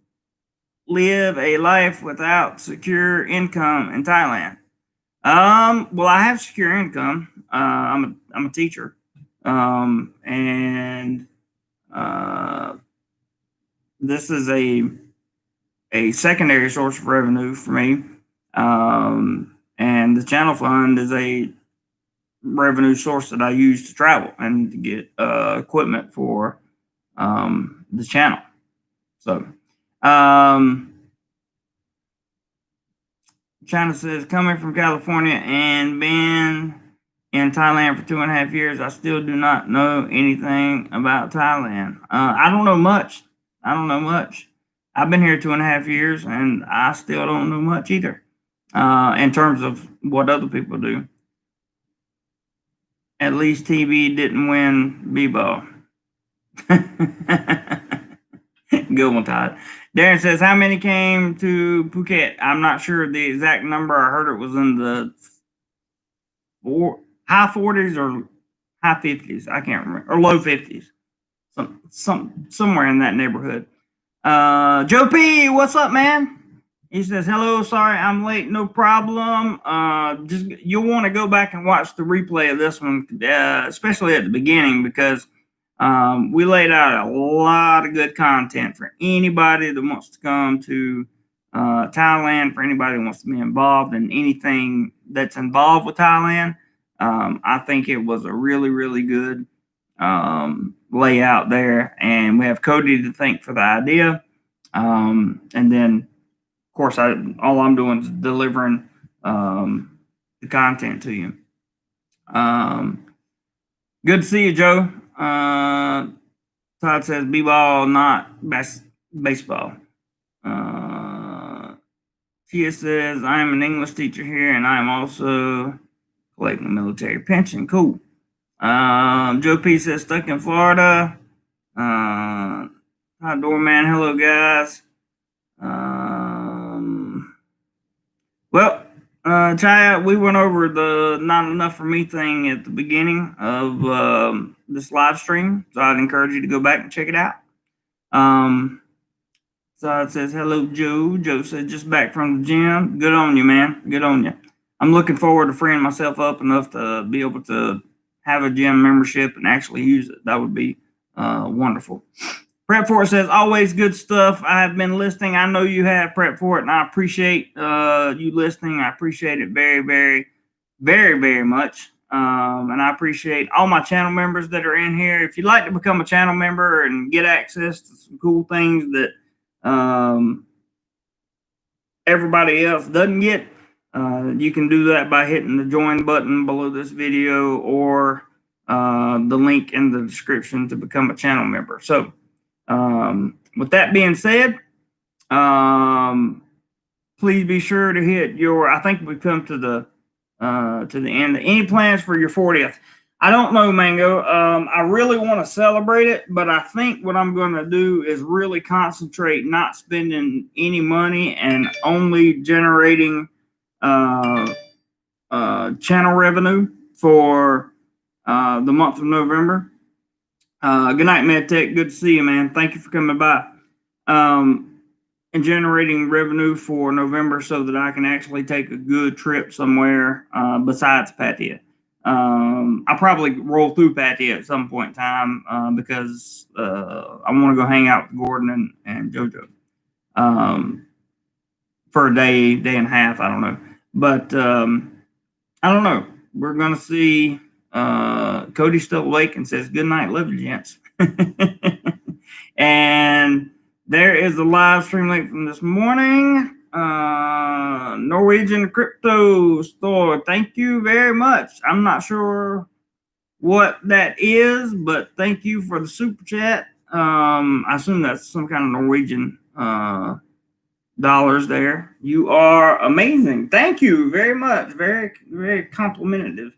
live a life without secure income in Thailand? Well, I have secure income. I'm a teacher. And this is a secondary source of revenue for me. And the channel fund is a revenue source that I use to travel and to get equipment for the channel. So, China says, coming from California and been in Thailand for 2.5 years, I still do not know anything about Thailand. I don't know much. I've been here 2.5 years and I still don't know much either in terms of what other people do. At least TV didn't win b-ball. Good one, Todd. Darren says, how many came to Phuket? I'm not sure the exact number. I heard it was in the high 40s or high 50s. I can't remember. Or low 50s. Somewhere in that neighborhood. Joe P, what's up, man? He says, hello, sorry I'm late, no problem. Just you'll want to go back and watch the replay of this one, especially at the beginning, because we laid out a lot of good content for anybody that wants to come to Thailand, for anybody that wants to be involved in anything that's involved with Thailand. I think it was a really, really good layout there, and we have Cody to thank for the idea. And then, of course, all I'm doing is delivering the content to you. Good to see you, Joe. Todd says b-ball, not baseball. Tia says, I'm an English teacher here, and I'm also collecting a military pension. Cool. Joe P says, stuck in Florida. Hi, Doorman. Hello, guys. Well, Chaya, we went over the not enough for me thing at the beginning of this live stream, so I'd encourage you to go back and check it out. So it says, hello, Joe. Joe said, just back from the gym. Good on you, man. Good on you. I'm looking forward to freeing myself up enough to be able to have a gym membership and actually use it. That would be wonderful. Prep for it says, always good stuff. I have been listening. I know you have, Prep for it, and I appreciate you listening. I appreciate it very, very, very, very much. And I appreciate all my channel members that are in here. If you'd like to become a channel member and get access to some cool things that everybody else doesn't get, you can do that by hitting the join button below this video or the link in the description to become a channel member. So with that being said, please be sure to hit your, I think we've come to the end. Any plans for your 40th? I don't know, Mango. I really want to celebrate it, but I think what I'm going to do is really concentrate, not spending any money and only generating channel revenue for the month of November. Good night, MedTech. Good to see you, man. Thank you for coming by. And generating revenue for November so that I can actually take a good trip somewhere besides Pattaya. I'll probably roll through Pattaya at some point in time because I want to go hang out with Gordon and JoJo for a day and a half. I don't know. But I don't know. We're going to see. Cody's still awake and says, good night, love you, gents. And there is the live stream link from this morning. Norwegian crypto store. Thank you very much. I'm not sure what that is, but thank you for the super chat. I assume that's some kind of Norwegian dollars there. You are amazing. Thank you very much. Very, very complimentary.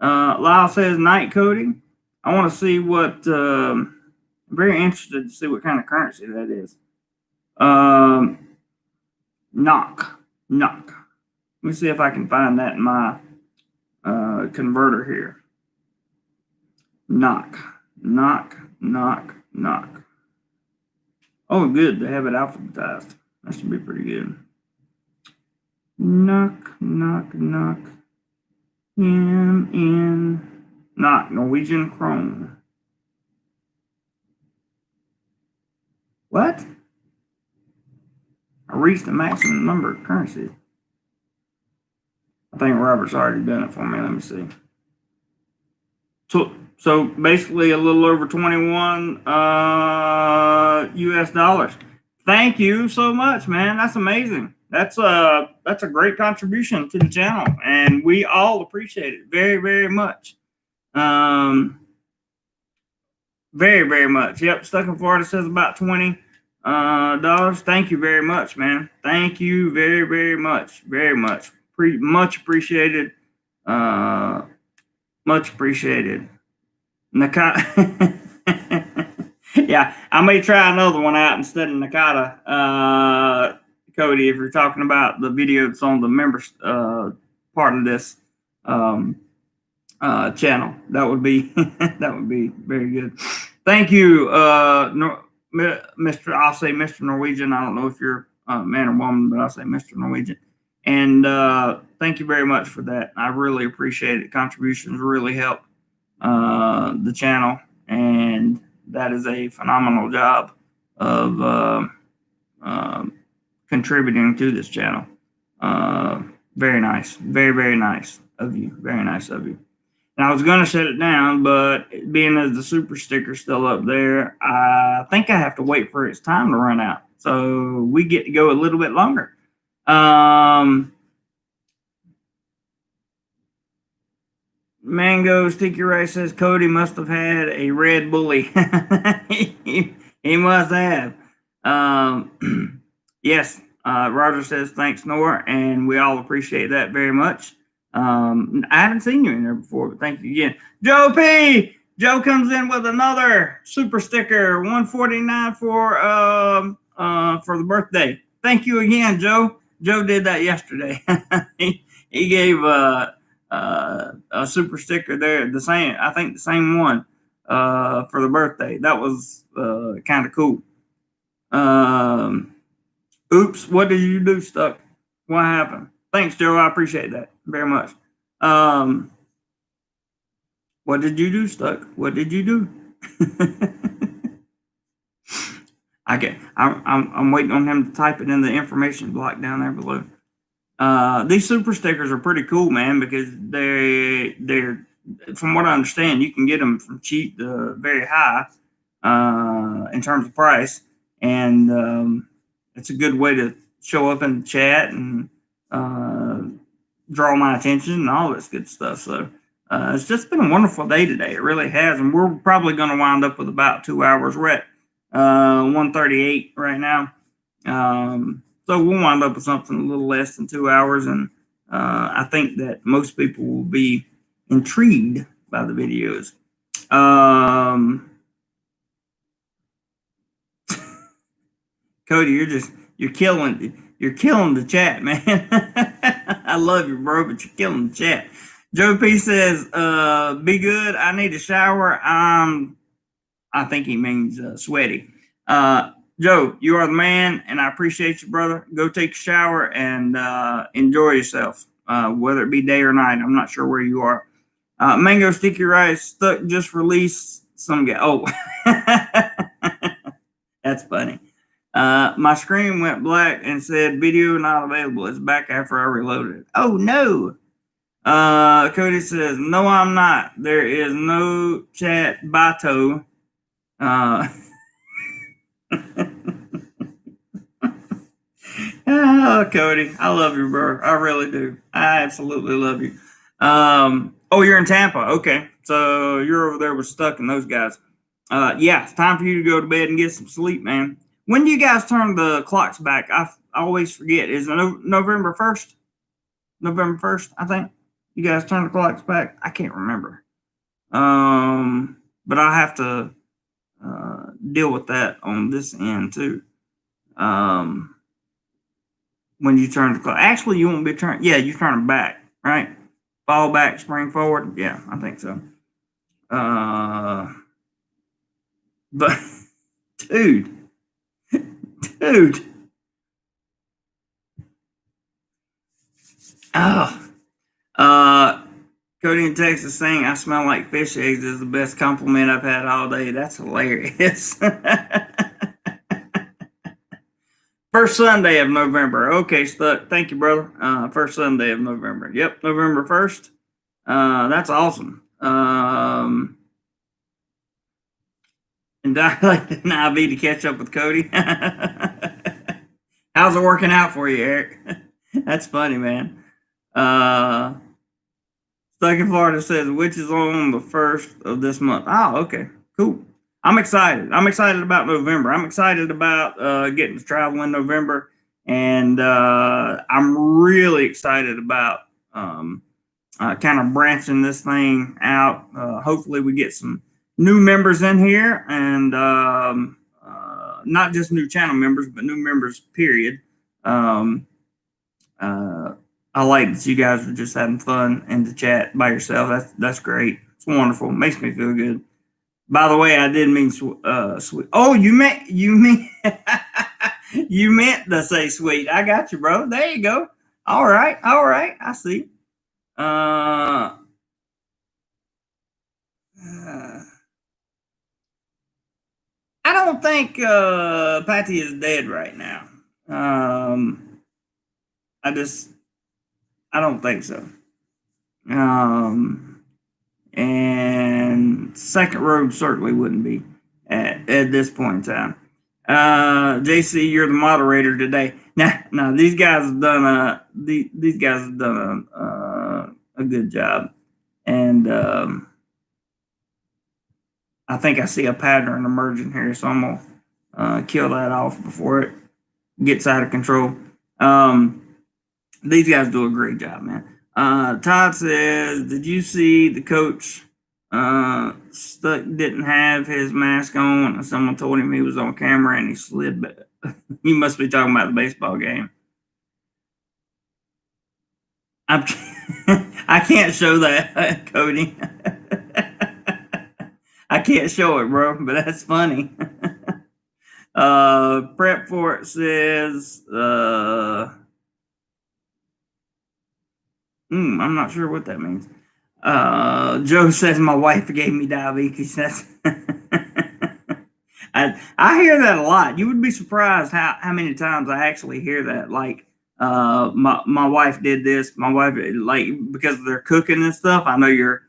Lyle says, night, Cody. I want to see what, I'm very interested to see what kind of currency that is. Knock. Let me see if I can find that in my converter here. Knock. Oh, good. They have it alphabetized. That should be pretty good. Knock. Knock. Norwegian krone. What? I reached the maximum number of currencies. I think Robert's already done it for me. Let me see. So basically a little over 21 US dollars. Thank you so much, man. That's amazing. That's a great contribution to the channel, and we all appreciate it very, very much. Very, very much. Yep, Stuck in Florida says about $20. Thank you very much, man. Thank you very, very much. Very much. Much appreciated. Much appreciated. Nakata. Yeah, I may try another one out instead of Nakata, Cody, if you're talking about the video that's on the members part of this channel. That would be that would be very good. Thank you, Mr. I'll say Mr. Norwegian. I don't know if you're a man or woman, but I'll say Mr. Norwegian. And thank you very much for that. I really appreciate it. Contributions really help the channel, and that is a phenomenal job of contributing to this channel. Very nice. Very, very nice of you. Very nice of you. And I was going to shut it down, but being as the super sticker still up there, I think I have to wait for its time to run out. So we get to go a little bit longer. Mango Sticky Rice says Cody must have had a red bully. he must have. Yes, Roger says thanks, Nora, and we all appreciate that very much. I haven't seen you in there before, but thank you again. Joe P. Joe comes in with another super sticker, 149 for the birthday. Thank you again, Joe. Joe did that yesterday. he gave a super sticker there, the same, I think the same one for the birthday. That was kind of cool. Oops, what did you do, Stuck? What happened? Thanks, Joe. I appreciate that very much. What did you do, Stuck? What did you do? I'm waiting on him to type it in the information block down there below. These super stickers are pretty cool, man, because they're from what I understand, you can get them from cheap to very high in terms of price, and it's a good way to show up in the chat and draw my attention and all this good stuff. So it's just been a wonderful day today. It really has, and we're probably going to wind up with about 2 hours. We're at 1:38 right now. So we'll wind up with something a little less than 2 hours, and I think that most people will be intrigued by the videos. Cody, you're killing the chat, man. I love you, bro, but you're killing the chat. Joe P says, "Be good. I need a shower. I think he means sweaty." Joe, you are the man, and I appreciate you, brother. Go take a shower and enjoy yourself, whether it be day or night. I'm not sure where you are. Mango Sticky Rice Stuck just released some guy. Oh, that's funny. My screen went black and said video not available. It's back after I reloaded. Oh no. Cody says, no, I'm not. There is no chat bato. Oh, Cody, I love you, bro. I really do. I absolutely love you. Oh, you're in Tampa. Okay, so you're over there with Stuck and those guys. Yeah, it's time for you to go to bed and get some sleep, man. When do you guys turn the clocks back? I always forget. Is it November 1st? November 1st, I think. You guys turn the clocks back. I can't remember. But I have to deal with that on this end too. When you turn the clock, actually, you won't be turning. Yeah, you turn them back, right? Fall back, spring forward. Yeah, I think so. But dude, dude, oh, Cody in Texas saying I smell like fish eggs is the best compliment I've had all day. That's hilarious. First Sunday of November. Okay, Stuck. Thank you, brother. First Sunday of November. Yep, November 1st. That's awesome. And I'd like to be to catch up with Cody. How's it working out for you, Eric? That's funny, man. Stuck in Florida says, which is on the 1st of this month. Oh, okay. Cool. I'm excited. I'm excited about November. I'm excited about getting to travel in November. And I'm really excited about kind of branching this thing out. Hopefully we get some new members in here, and not just new channel members, but new members, period. I like that you guys are just having fun in the chat by yourself. That's great. It's wonderful. It makes me feel good. By the way, I didn't mean sweet. Oh, you meant you meant to say sweet. I got you, bro. There you go. All right. I see. I don't think Patty is dead right now. I don't think so. And Second Road certainly wouldn't be at this point in time. JC, you're the moderator today. Now these guys have done a good job, and I think I see a pattern emerging here, so I'm gonna kill that off before it gets out of control. These guys do a great job, man. Todd says, did you see the coach Stuck didn't have his mask on, and someone told him he was on camera and he slid back? You must be talking about the baseball game. I can't show that, Cody. I can't show it, bro, but that's funny. Prep for it says, I'm not sure what that means. Joe says my wife gave me diabetes. That's I hear that a lot. You would be surprised how many times I actually hear that. Like, my wife did this. My wife, like, because they're cooking and stuff. I know you're.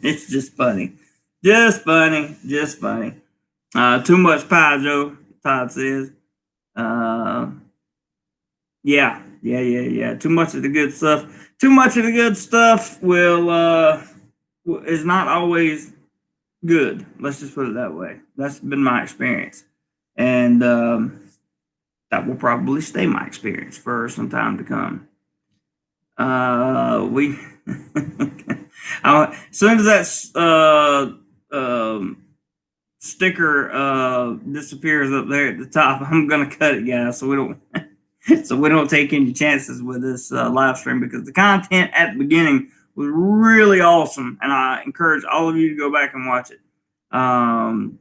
It's just funny. Just funny. Too much pie, Joe. Todd says. Yeah. Too much of the good stuff. Too much of the good stuff is not always good. Let's just put it that way. That's been my experience, and that will probably stay my experience for some time to come. As soon as that sticker disappears up there at the top, I'm gonna cut it, guys, so we don't take any chances with this live stream, because the content at the beginning was really awesome, and I encourage all of you to go back and watch it. 10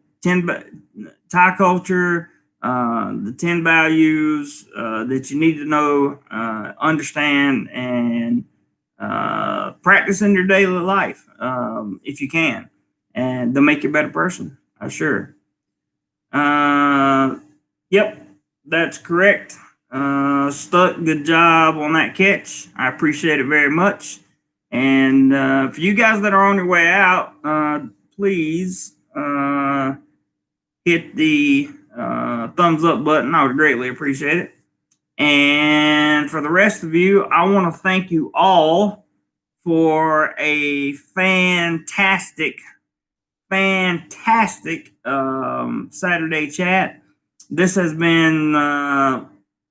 Thai culture, the 10 values that you need to know, understand, and practice in your daily life if you can, and they'll make you a better person, I'm sure. Yep, that's correct. Stuck, good job on that catch. I appreciate it very much. And for you guys that are on your way out, please hit the thumbs up button. I would greatly appreciate it. And for the rest of you, I want to thank you all for a fantastic Saturday chat. This has been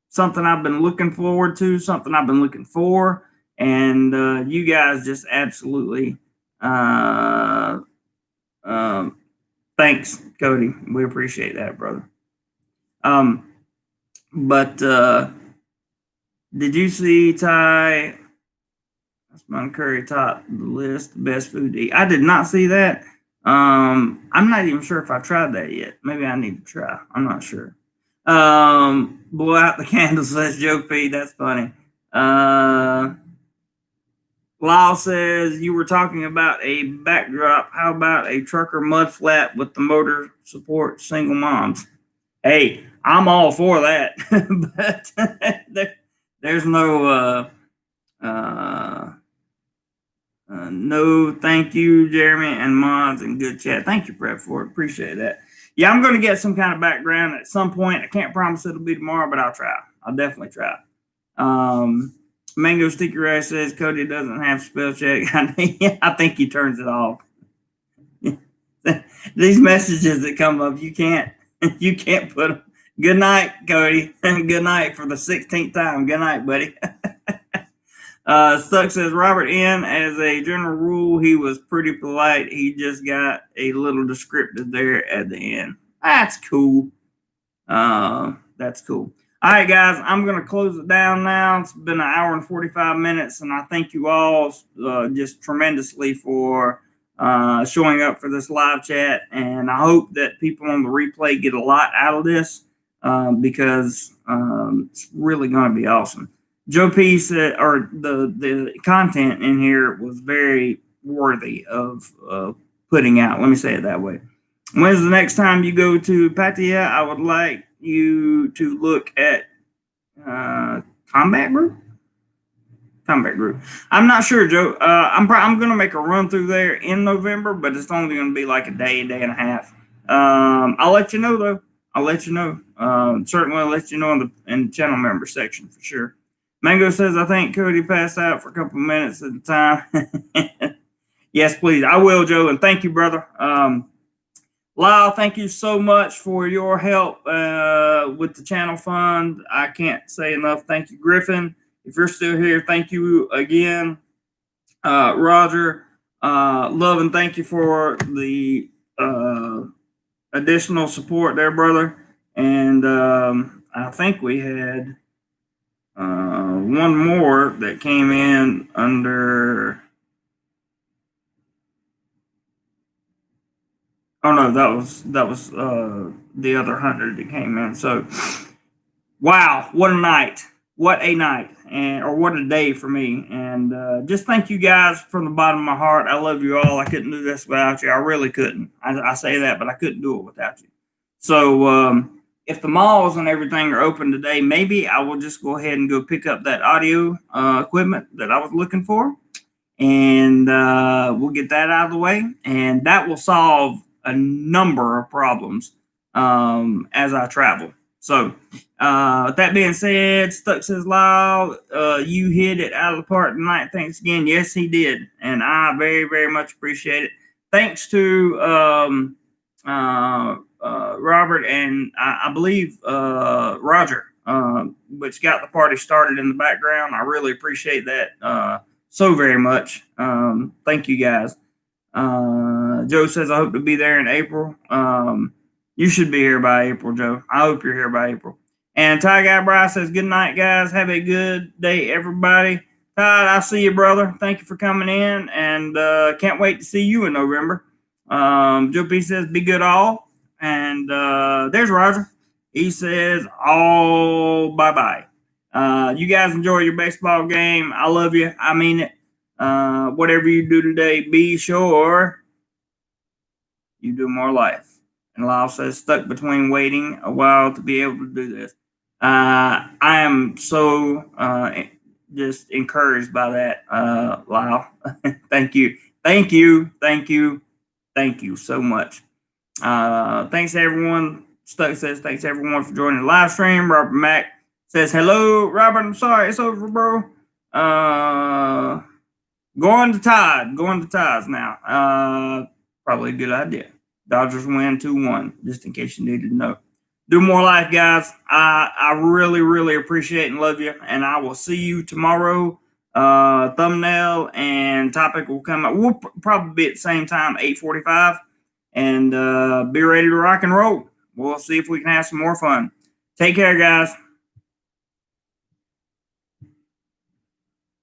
something I've been looking forward to, something I've been looking for, and you guys just absolutely thanks, Cody. We appreciate that, brother. But did you see Ty? Mount Curry top the list, best food to eat. I did not see that. I'm not even sure if I tried that yet. Maybe I need to try. I'm not sure. Blow out the candle, says Joe P. That's funny. Lyle says you were talking about a backdrop. How about a trucker mud flat with the motor support single moms? Hey, I'm all for that, but there's no no, thank you, Jeremy and mods, and good chat. Thank you, Brett, for it. Appreciate that. Yeah, I'm going to get some kind of background at some point. I can't promise it'll be tomorrow, but I'll try. I'll definitely try. Mango Sticky Rice says Cody doesn't have spell check. I think he turns it off. These messages that come up, you can't put them. Good night, Cody. Good night for the 16th time. Good night, buddy. Stuck says Robert N. As a general rule, he was pretty polite. He just got a little descriptive there at the end. That's cool. That's cool. All right, guys, I'm going to close it down now. It's been an hour and 45 minutes, and I thank you all just tremendously for showing up for this live chat. And I hope that people on the replay get a lot out of this because it's really going to be awesome. Joe P said, or the content in here was very worthy of putting out. Let me say it that way. When's the next time you go to Pattaya? I would like you to look at Combat Group. I'm not sure, Joe. I'm going to make a run through there in November, but it's only going to be like a day and a half. I'll let you know though. I'll let you know. Certainly, I'll let you know in the channel member section for sure. Mango says, I think Cody passed out for a couple of minutes at the time. Yes, please. I will, Joe. And thank you, brother. Lyle, thank you so much for your help with the channel fund. I can't say enough. Thank you, Griffin. If you're still here, thank you again. Roger, love and thank you for the additional support there, brother. And I think we had one more that came in under. Oh no, that was the other 100 that came in. So, wow, what a night! What a night, or what a day for me. And just thank you guys from the bottom of my heart. I love you all. I couldn't do this without you. I really couldn't. I say that, but I couldn't do it without you. So, if the malls and everything are open today, maybe I will just go ahead and go pick up that audio equipment that I was looking for, and we'll get that out of the way, and that will solve a number of problems as I travel. So, with that being said, Stuck says, Lyle, you hit it out of the park tonight. Thanks again. Yes, he did. And I very, very much appreciate it. Thanks to Robert and I believe Roger, which got the party started in the background. I really appreciate that so very much. Thank you, guys. Joe says, I hope to be there in April. You should be here by April, Joe. I hope you're here by April. And Ty Guy Bryce says, good night, guys. Have a good day, everybody. Todd, I'll see you, brother. Thank you for coming in, and can't wait to see you in November. Joe P says, be good all. And there's Roger. He says, oh, bye-bye. You guys enjoy your baseball game. I love you. I mean it. Whatever you do today, be sure you do more life. And Lyle says, stuck between waiting a while to be able to do this. I am so just encouraged by that, Lyle. Thank you. Thank you so much. Thanks to everyone Stuck says, thanks everyone for joining the live stream. Robert Mack says, hello, Robert. I'm sorry, it's over, bro. Going to ties now. Probably a good idea. Dodgers win 2-1, just in case you needed to know. Do more life, guys. I really, really appreciate and love you, and I will see you tomorrow. Thumbnail and topic will come out. We'll probably be at the same time, 8:45, and be ready to rock and roll. We'll see if we can have some more fun. Take care, guys.